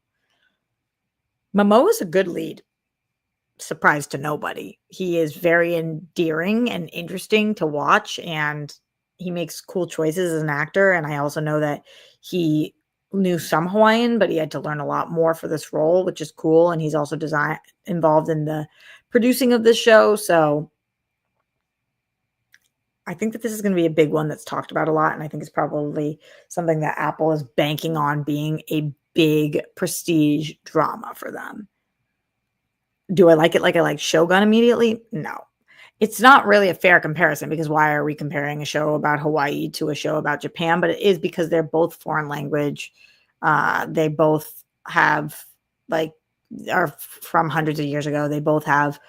Momoa is a good lead. Surprise to nobody. He is very endearing and interesting to watch, and he makes cool choices as an actor. And I also know that he knew some Hawaiian, but he had to learn a lot more for this role, which is cool. And he's also involved in the producing of this show. So I think that this is going to be a big one that's talked about a lot, and I think it's probably something that Apple is banking on being a big prestige drama for them. Do I like it like I like Shogun immediately? No. It's not really a fair comparison because why are we comparing a show about Hawaii to a show about Japan? But it is because they're both foreign language. They both have are from hundreds of years ago. They both have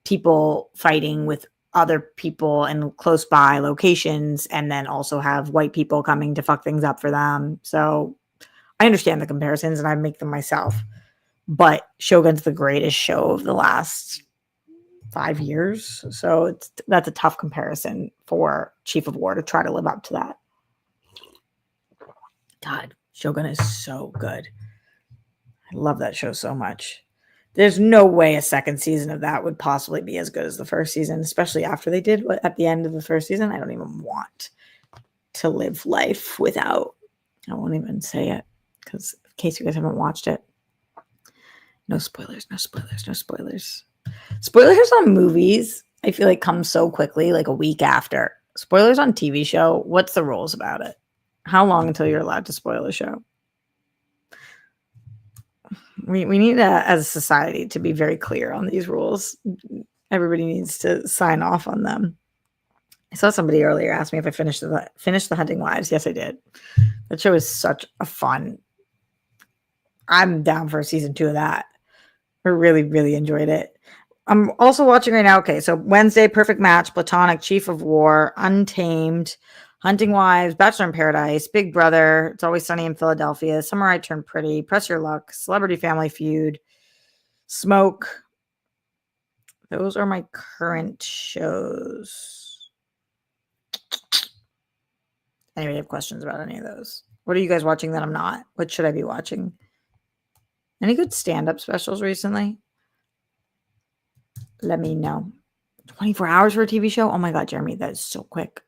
people fighting with other people in close by locations, and then also have white people coming to fuck things up for them. So I understand the comparisons and I make them myself. But Shogun's the greatest show of the last 5 years. So that's a tough comparison for Chief of War to try to live up to that. God, Shogun is so good. I love that show so much. There's no way a second season of that would possibly be as good as the first season, especially after they did what at the end of the first season. I don't even want to live life without. I won't even say it because in case you guys haven't watched it. No spoilers, no spoilers, no spoilers. Spoilers on movies, I feel like come so quickly, like a week after. Spoilers on TV show, what's the rules about it? How long until you're allowed to spoil a show? We need as a society to be very clear on these rules. Everybody needs to sign off on them. I saw somebody earlier ask me if I finished the Hunting Wives. Yes, I did. That show is such a fun. I'm down for season 2 of that. I really, really enjoyed it. I'm also watching right now. Okay, so Wednesday, Perfect Match, Platonic, Chief of War, Untamed, Hunting Wives, Bachelor in Paradise, Big Brother, It's Always Sunny in Philadelphia, Summer I Turned Pretty, Press Your Luck, Celebrity Family Feud, Smoke. Those are my current shows. Anybody have questions about any of those? What are you guys watching that I'm not? What should I be watching? Any good stand-up specials recently? Let me know. 24 hours for a TV show? Oh my God, Jeremy, that is so quick.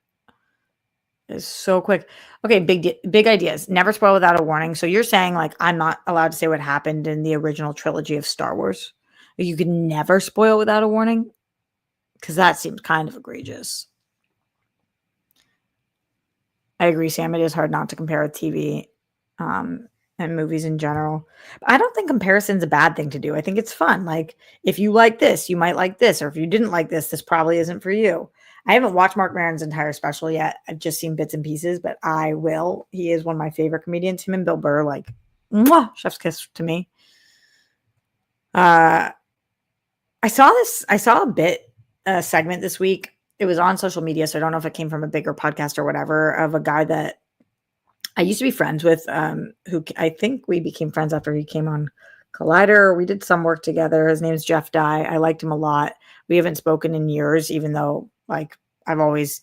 It's so quick. Okay, big ideas. Never spoil without a warning. So you're saying like I'm not allowed to say what happened in the original trilogy of Star Wars? You can never spoil without a warning? Because that seems kind of egregious. I agree, Sam. It is hard not to compare with TV and movies in general. But I don't think comparison's a bad thing to do. I think it's fun. Like if you like this, you might like this. Or if you didn't like this probably isn't for you. I haven't watched Mark Maron's entire special yet. I've just seen bits and pieces, but I will. He is one of my favorite comedians. Him and Bill Burr, like, mwah, chef's kiss to me. I saw a segment this week. It was on social media, so I don't know if it came from a bigger podcast or whatever, of a guy that I used to be friends with, who I think we became friends after he came on Collider. We did some work together. His name is Jeff Dye. I liked him a lot. We haven't spoken in years, even though like I've always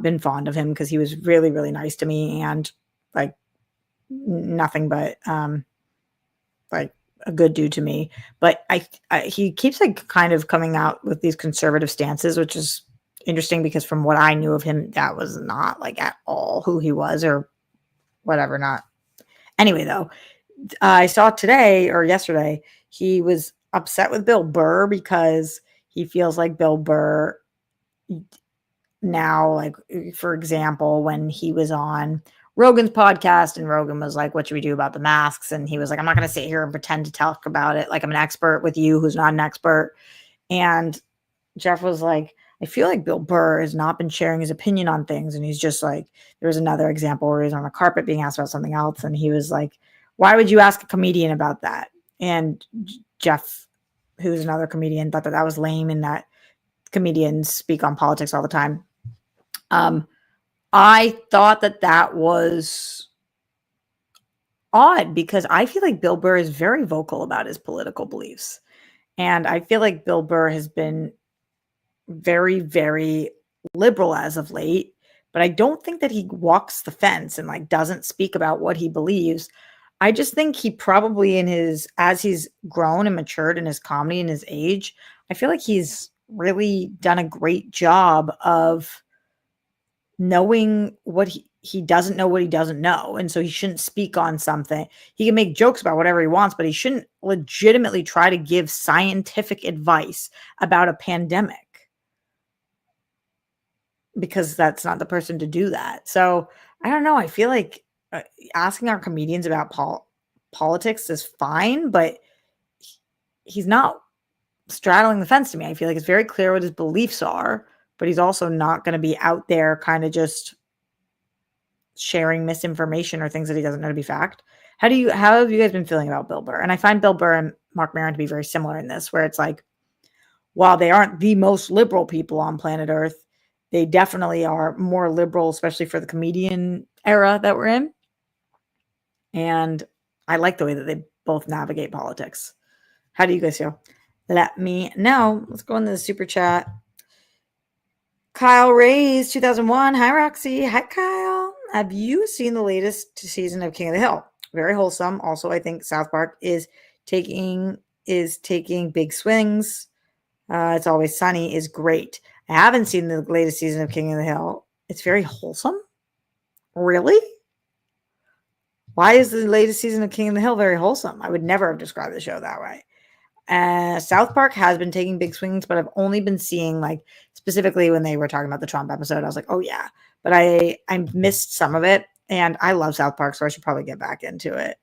been fond of him because he was really, really nice to me and like nothing but like a good dude to me. But he keeps like kind of coming out with these conservative stances, which is interesting because from what I knew of him, that was not like at all who he was or whatever. Not anyway, though. I saw today or yesterday, he was upset with Bill Burr because he feels like Bill Burr now, like, for example, when he was on Rogan's podcast and Rogan was like, what should we do about the masks? And he was like, I'm not going to sit here and pretend to talk about it like I'm an expert with you who's not an expert. And Jeff was like, I feel like Bill Burr has not been sharing his opinion on things. And he's just like, there was another example where he's on a carpet being asked about something else. And he was like, why would you ask a comedian about that? And Jeff, who's another comedian, thought that was lame and that comedians speak on politics all the time. I thought that was odd because I feel like Bill Burr is very vocal about his political beliefs. And I feel like Bill Burr has been very, very liberal as of late, but I don't think that he walks the fence and like doesn't speak about what he believes. I just think he probably as he's grown and matured in his comedy and his age, I feel like he's really done a great job of knowing what he doesn't know what he doesn't know. And so he shouldn't speak on something. He can make jokes about whatever he wants, but he shouldn't legitimately try to give scientific advice about a pandemic. because that's not the person to do that. So I don't know. I feel like asking our comedians about politics is fine, but he's not straddling the fence to me. I feel like it's very clear what his beliefs are, but he's also not going to be out there kind of just sharing misinformation or things that he doesn't know to be fact. How have you guys been feeling about Bill Burr? And I find Bill Burr and Mark Maron to be very similar in this, where it's like, while they aren't the most liberal people on planet Earth, they definitely are more liberal, especially for the comedian era that we're in. And I like the way that they both navigate politics. How do you guys feel? Let me know. Let's go into the super chat. Kyle Ray's 2001. Hi, Roxy. Hi, Kyle. Have you seen the latest season of King of the Hill? Very wholesome. Also, I think South Park is taking big swings. It's Always Sunny is great. I haven't seen the latest season of King of the Hill. It's very wholesome. Really? Why is the latest season of King of the Hill very wholesome? I would never have described the show that way. South Park has been taking big swings, but I've only been seeing, like, specifically when they were talking about the Trump episode, I was like, oh yeah. But I missed some of it, and I love South Park, so I should probably get back into it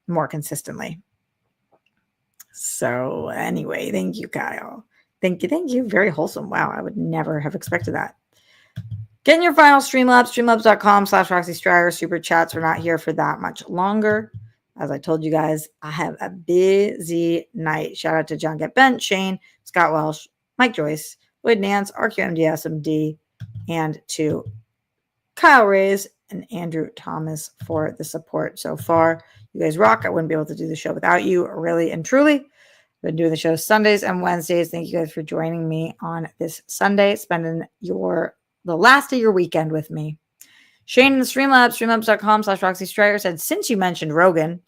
more consistently. So anyway, thank you, Kyle. Thank you. Very wholesome. Wow, I would never have expected that. Get in your final Streamlabs, streamlabs.com/Roxy Stryer. Super chats. We're not here for that much longer. As I told you guys, I have a busy night. Shout out to John Get Bent, Shane, Scott Welsh, Mike Joyce, Lloyd Nance, RQMDSMD, and to Kyle Reyes and Andrew Thomas for the support so far. You guys rock. I wouldn't be able to do the show without you, really and truly. I've been doing the show Sundays and Wednesdays. Thank you guys for joining me on this Sunday, spending the last of your weekend with me. Shane in the Streamlabs, streamlabs.com/Roxy Stryer said, since you mentioned Rogan,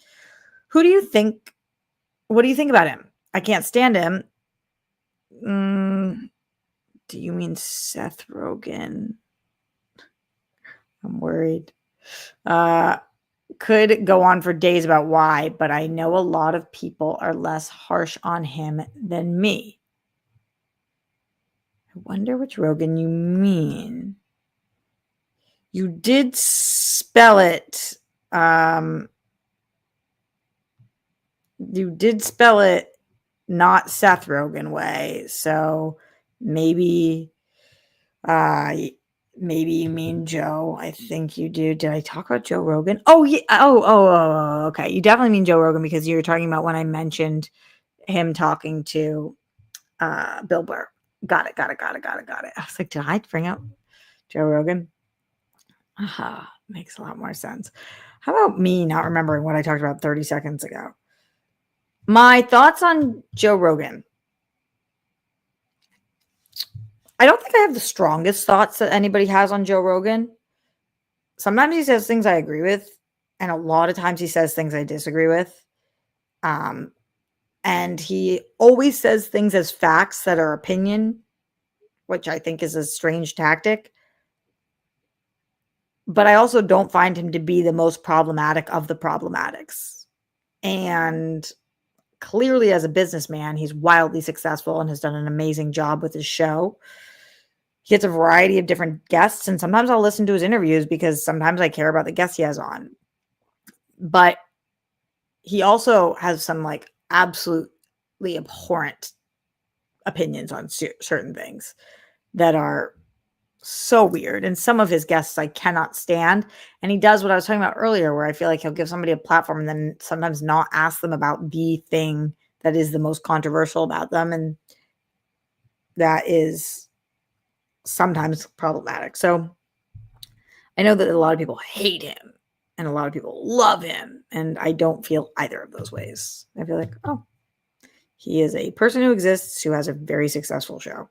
what do you think about him? I can't stand him. Do you mean Seth Rogan? I'm worried. Could go on for days about why, but I know a lot of people are less harsh on him than me. I wonder which Rogan you mean. You did spell it. You did spell it not Seth Rogan way, so maybe you mean Joe. I think you do. Did I talk about Joe Rogan? Oh yeah. Oh. Okay. You definitely mean Joe Rogan because you were talking about when I mentioned him talking to Bill Burr. Got it. I was like, did I bring up Joe Rogan? Makes a lot more sense. How about me not remembering what I talked about 30 seconds ago? My thoughts on Joe Rogan. I don't think I have the strongest thoughts that anybody has on Joe Rogan. Sometimes he says things I agree with, and a lot of times he says things I disagree with. And he always says things as facts that are opinion, which I think is a strange tactic. But I also don't find him to be the most problematic of the problematics. And clearly, as a businessman, he's wildly successful and has done an amazing job with his show. He gets a variety of different guests, and sometimes I'll listen to his interviews because sometimes I care about the guests he has on. But he also has some like absolutely abhorrent opinions on certain things that are so weird. And some of his guests I cannot stand. And he does what I was talking about earlier, where I feel like he'll give somebody a platform and then sometimes not ask them about the thing that is the most controversial about them. And that is sometimes problematic. So I know that a lot of people hate him and a lot of people love him. And I don't feel either of those ways. I feel like, oh, he is a person who exists who has a very successful show.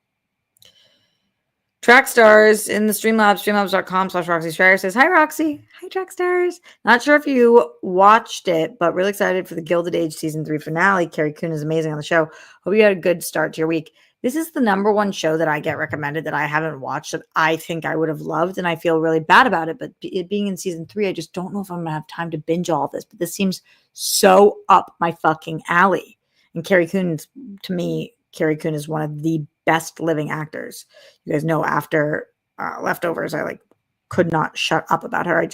Trackstars in the Streamlabs, streamlabs.com/Roxy Stryer says, hi, Roxy. Hi, Trackstars. Not sure if you watched it, but really excited for the Gilded Age season 3 finale. Carrie Coon is amazing on the show. Hope you had a good start to your week. This is the number one show that I get recommended that I haven't watched that I think I would have loved, and I feel really bad about it. But it being in season 3, I just don't know if I'm going to have time to binge all of this. But this seems so up my fucking alley. And Carrie Coon, to me, Carrie Coon is one of the best living actors. You guys know after leftovers. I like could not shut up about her. I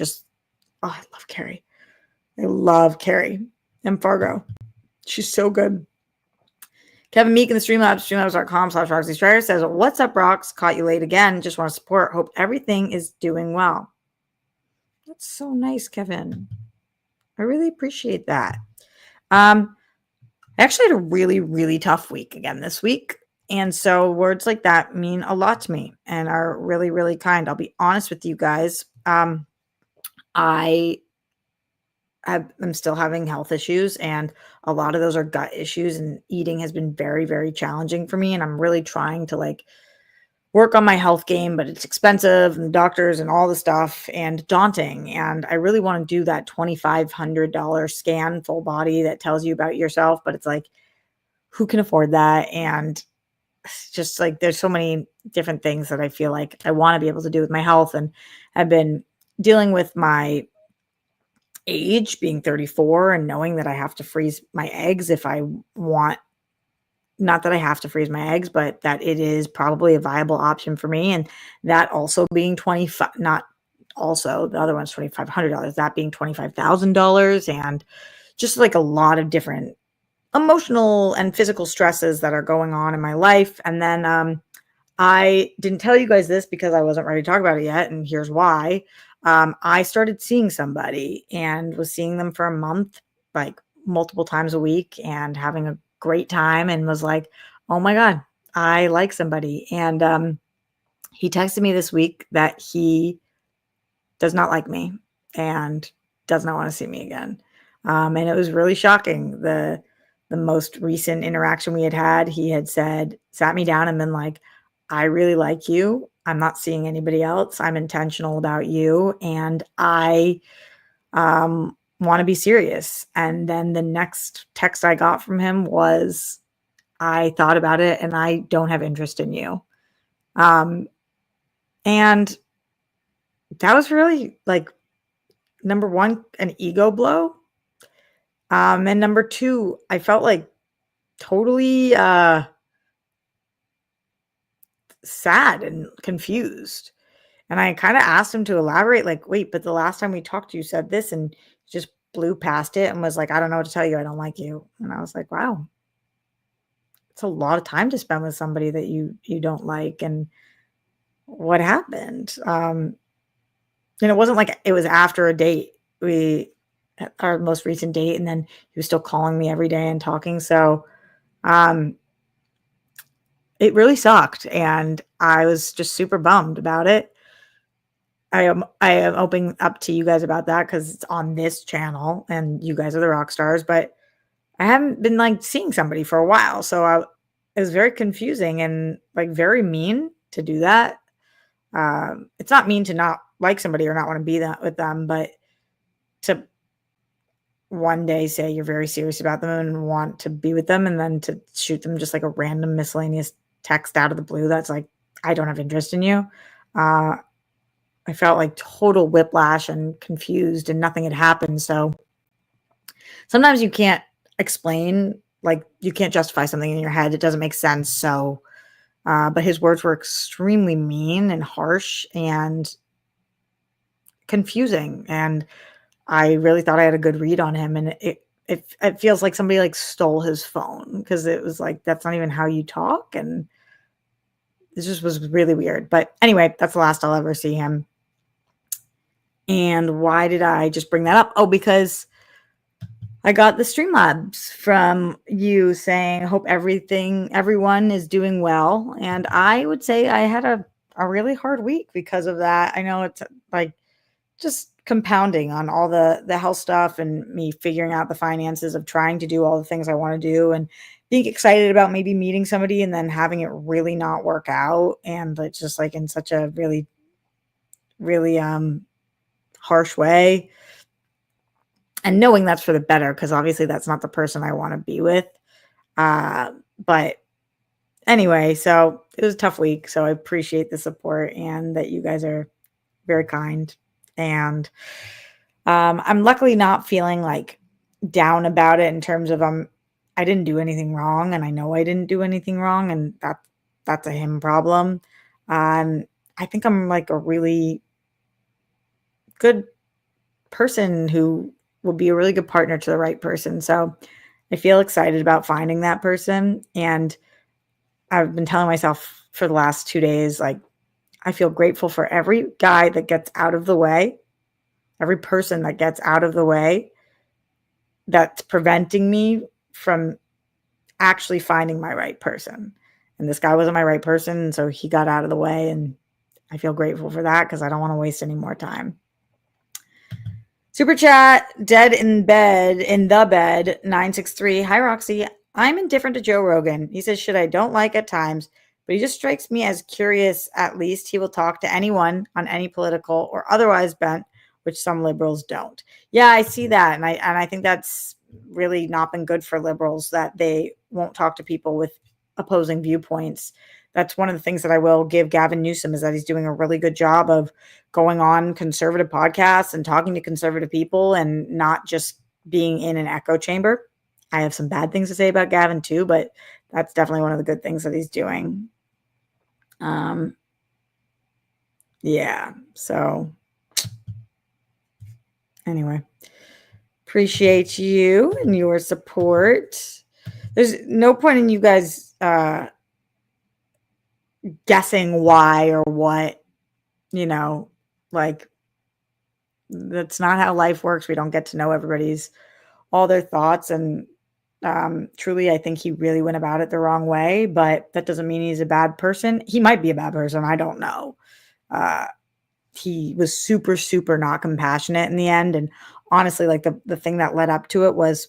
love Carrie. I love Carrie and Fargo. She's so good. Kevin Meek in the Streamlabs, streamlabs.com/Roxy Strider says, "What's up, Rox? Caught you late again. Just want to support. Hope everything is doing well." That's so nice, Kevin. I really appreciate that. I actually had a really, really tough week again this week. And so words like that mean a lot to me and are really, really kind. I'll be honest with you guys. I'm still having health issues, and a lot of those are gut issues, and eating has been very, very challenging for me. And I'm really trying to like work on my health game, but it's expensive and doctors and all the stuff and daunting. And I really want to do that $2,500 scan full body that tells you about yourself, but it's like, who can afford that? And it's just like, there's so many different things that I feel like I want to be able to do with my health. And I've been dealing with my age, being 34, and knowing that I have to freeze my eggs if I want, not that I have to freeze my eggs, but that it is probably a viable option for me. And that also being 25, not also the other one's $2,500, that being $25,000, and just like a lot of different emotional and physical stresses that are going on in my life. And then I didn't tell you guys this because I wasn't ready to talk about it yet. And here's why. I started seeing somebody and was seeing them for a month, like multiple times a week, and having a great time, and was like, oh my God, I like somebody. And he texted me this week that he does not like me and does not want to see me again. And it was really shocking. The most recent interaction we had, he had sat me down and been like, I really like you. I'm not seeing anybody else. I'm intentional about you. And I want to be serious. And then the next text I got from him was, I thought about it and I don't have interest in you. And that was really like, number one, an ego blow. And number two, I felt like totally sad and confused. And I kind of asked him to elaborate, like, wait, but the last time we talked, you said this, and he just blew past it and was like, I don't know what to tell you. I don't like you. And I was like, wow, it's a lot of time to spend with somebody that you don't like. And what happened? And it wasn't like it was after a date. Our most recent date, and then he was still calling me every day and talking. So it really sucked, and I was just super bummed about it. I am opening up to you guys about that because it's on this channel and you guys are the rock stars, but I haven't been like seeing somebody for a while. So it was very confusing and like very mean to do that. It's not mean to not like somebody or not want to be with them, but to one day say you're very serious about them and want to be with them, and then to shoot them just like a random miscellaneous text out of the blue that's like, I don't have interest in you. I felt like total whiplash and confused, and nothing had happened. So sometimes you can't explain, like you can't justify something in your head. It doesn't make sense. So, but his words were extremely mean and harsh and confusing. And I really thought I had a good read on him. And it feels like somebody like stole his phone, because it was like, that's not even how you talk. And this just was really weird. But anyway, that's the last I'll ever see him. And why did I just bring that up? Oh, because I got the Streamlabs from you saying, hope everyone is doing well. And I would say I had a really hard week because of that. I know it's like just compounding on all the health stuff and me figuring out the finances of trying to do all the things I want to do, and being excited about maybe meeting somebody and then having it really not work out. And it's just like in such a really, really, harsh way, and knowing that's for the better, because obviously that's not the person I want to be with. But anyway, so it was a tough week. So I appreciate the support and that you guys are very kind. And I'm luckily not feeling like down about it in terms of I didn't do anything wrong, and I know I didn't do anything wrong, and that's a him problem. I think I'm like a really good person who will be a really good partner to the right person. So I feel excited about finding that person. And I've been telling myself for the last 2 days, like, I feel grateful for every guy that gets out of the way, every person that gets out of the way that's preventing me from actually finding my right person. And this guy wasn't my right person. And so he got out of the way. And I feel grateful for that because I don't want to waste any more time. Super chat, dead in the bed, 963. Hi, Roxy. I'm indifferent to Joe Rogan. He says, shit, I don't like at times, but he just strikes me as curious. At least he will talk to anyone on any political or otherwise bent, which some liberals don't. Yeah, I see that. And I think that's really not been good for liberals, that they won't talk to people with opposing viewpoints. That's one of the things that I will give Gavin Newsom, is that he's doing a really good job of going on conservative podcasts and talking to conservative people and not just being in an echo chamber. I have some bad things to say about Gavin too, but that's definitely one of the good things that he's doing. Yeah. So anyway, appreciate you and your support. There's no point in you guys guessing why or what, like, that's not how life works. We don't get to know everybody's all their thoughts. And truly, I think he really went about it the wrong way, but that doesn't mean he's a bad person. He might be a bad person. I don't know. He was super, super not compassionate in the end. And honestly, like the thing that led up to it was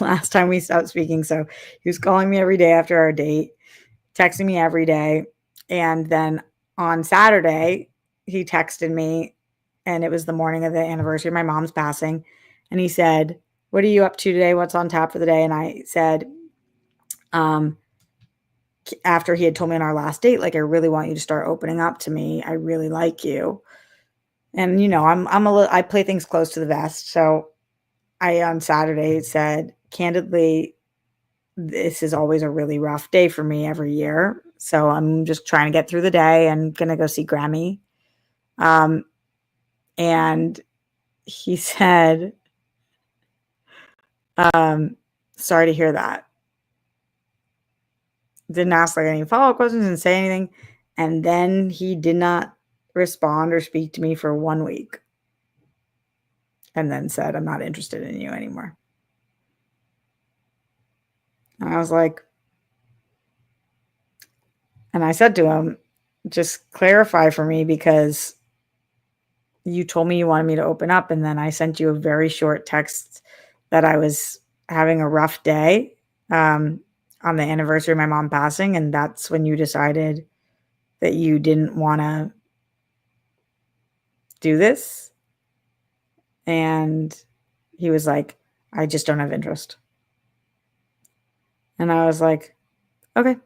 last time we stopped speaking. So he was calling me every day after our date, texting me every day. And then on Saturday, he texted me, and it was the morning of the anniversary of my mom's passing. And he said, what are you up to today? What's on tap for the day? And I said, after he had told me on our last date, like, I really want you to start opening up to me. I really like you. And, I play things close to the vest. So I, on Saturday, said, candidly, this is always a really rough day for me every year. So I'm just trying to get through the day and going to go see Grammy. And he said, sorry to hear that. Didn't ask like any follow-up questions, didn't say anything. And then he did not respond or speak to me for 1 week. And then said, I'm not interested in you anymore. And I was like, and I said to him, just clarify for me, because you told me you wanted me to open up. And then I sent you a very short text that I was having a rough day on the anniversary of my mom passing. And that's when you decided that you didn't want to do this. And he was like, I just don't have interest. And I was like, okay.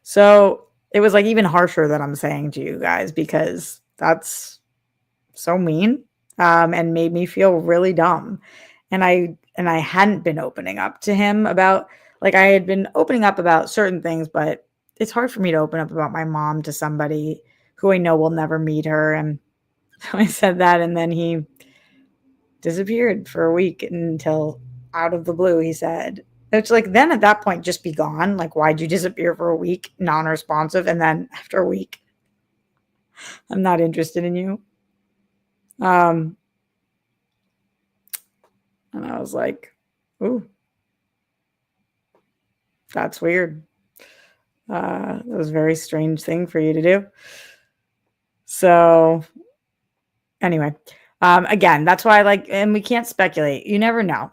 So it was like even harsher that I'm saying to you guys, because that's so mean, and made me feel really dumb. And I hadn't been opening up to him about, like, I had been opening up about certain things, but it's hard for me to open up about my mom to somebody who I know will never meet her. And so I said that, and then he disappeared for a week until out of the blue he said, it's like, then at that point, just be gone. Like, why'd you disappear for a week, non-responsive? And then after a week, I'm not interested in you. And I was like, ooh, that's weird. That was a very strange thing for you to do. So anyway, again, that's why I like, and we can't speculate. You never know.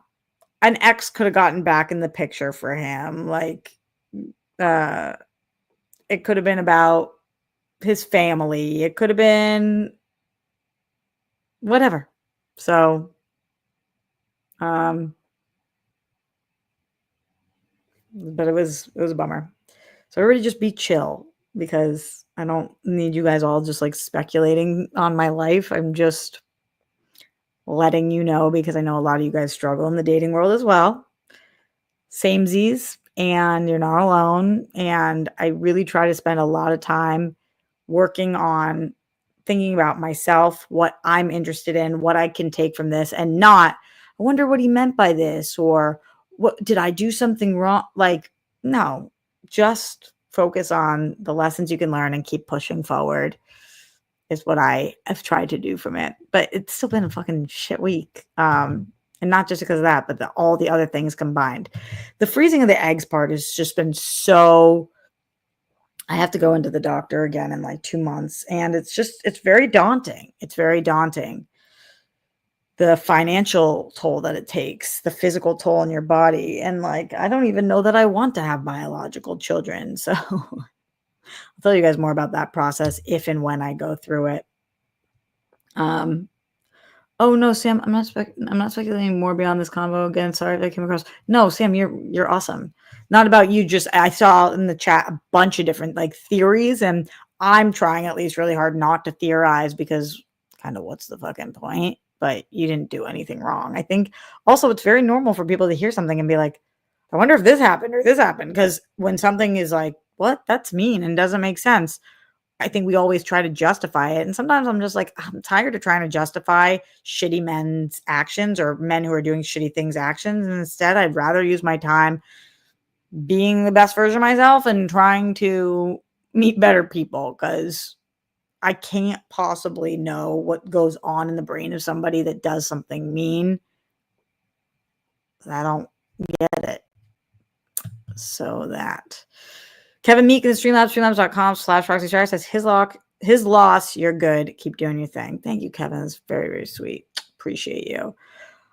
An ex could have gotten back in the picture for him. Like, it could have been about his family. It could have been whatever. So, but it was a bummer. So everybody just be chill, because I don't need you guys all just like speculating on my life. I'm just letting you know, because I know a lot of you guys struggle in the dating world as well. Samesies, and you're not alone. And I really try to spend a lot of time working on thinking about myself, what I'm interested in, what I can take from this, and not, I wonder what he meant by this, or what did I do something wrong? Like, no, just focus on the lessons you can learn and keep pushing forward is what I have tried to do from it. But it's still been a fucking shit week. And not just because of that, but all the other things combined. The freezing of the eggs part has just been so. I have to go into the doctor again in like 2 months. And it's very daunting. It's very daunting. The financial toll that it takes, the physical toll on your body. And like, I don't even know that I want to have biological children. So I'll tell you guys more about that process if and when I go through it. Oh no, Sam, I'm not speculating more beyond this convo again. Sorry if I came across. No, Sam, you're awesome. Not about you, just I saw in the chat a bunch of different like theories, and I'm trying at least really hard not to theorize because kind of what's the fucking point? But you didn't do anything wrong. I think also it's very normal for people to hear something and be like, I wonder if this happened or this happened. Because when something is like, what? That's mean and doesn't make sense. I think we always try to justify it. And sometimes I'm just like, I'm tired of trying to justify shitty men's actions or men who are doing shitty things actions. And instead, I'd rather use my time being the best version of myself and trying to meet better people, because I can't possibly know what goes on in the brain of somebody that does something mean. I don't get it. So that Kevin Meek in the Streamlabs, streamlabs.com/ProxyStar says his loss, you're good. Keep doing your thing. Thank you, Kevin. That's very, very sweet. Appreciate you.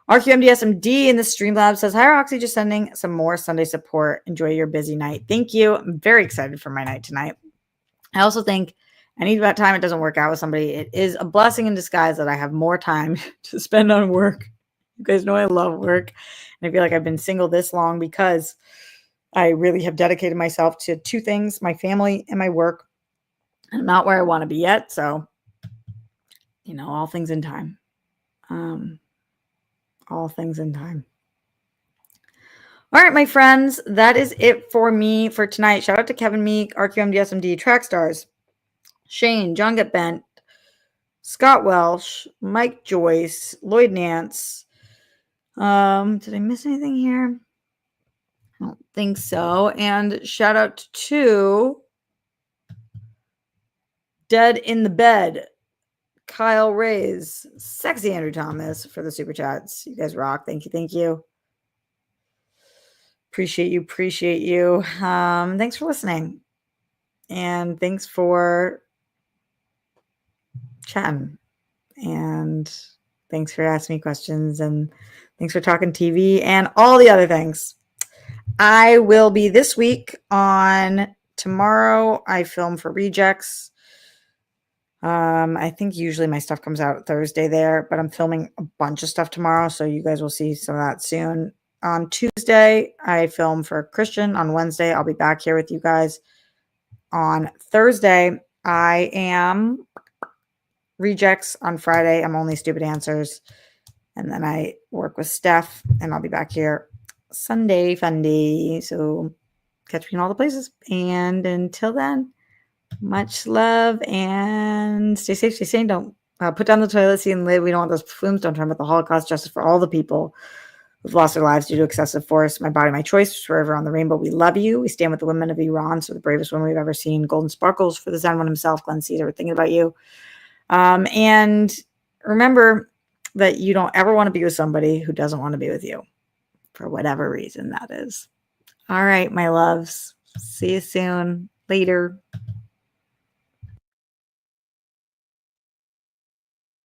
RQMDSMD in the Streamlabs says, hi, Roxy, just sending some more Sunday support. Enjoy your busy night. Thank you. I'm very excited for my night tonight. I also think any time it doesn't work out with somebody, it is a blessing in disguise that I have more time to spend on work. You guys know I love work. And I feel like I've been single this long because I really have dedicated myself to 2 things, my family and my work. I'm not where I want to be yet. So, all things in time. All things in time. All right, my friends, that is it for me for tonight. Shout out to Kevin Meek, RQMDSMD, Track Stars, Shane, John Get Bent, Scott Welsh, Mike Joyce, Lloyd Nance. Did I miss anything here? I don't think so. And shout out to Dead in the Bed, Kyle Rays, Sexy Andrew Thomas for the super chats. You guys rock. Thank you. Thank you. Appreciate you. Appreciate you. Thanks for listening. And thanks for chatting. And thanks for asking me questions. And thanks for talking TV and all the other things. I will be this week on tomorrow. I film for Rejects. I think usually my stuff comes out Thursday there, but I'm filming a bunch of stuff tomorrow, so you guys will see some of that soon. On Tuesday, I film for Christian. On Wednesday, I'll be back here with you guys. On Thursday, I am Rejects. On Friday, I'm Only Stupid Answers. And then I work with Steph, and I'll be back here Sunday, fun day. So catch me in all the places. And until then, much love and stay safe, stay sane. Don't put down the toilet seat and live. We don't want those flumes. Don't talk about the Holocaust. Justice for all the people who've lost their lives due to excessive force. My body, my choice. Forever on the rainbow. We love you. We stand with the women of Iran. So the bravest women we've ever seen. Golden sparkles for the Zen one himself. Glenn Caesar. We're thinking about you. And remember that you don't ever want to be with somebody who doesn't want to be with you for whatever reason that is. All right, my loves. See you soon. Later.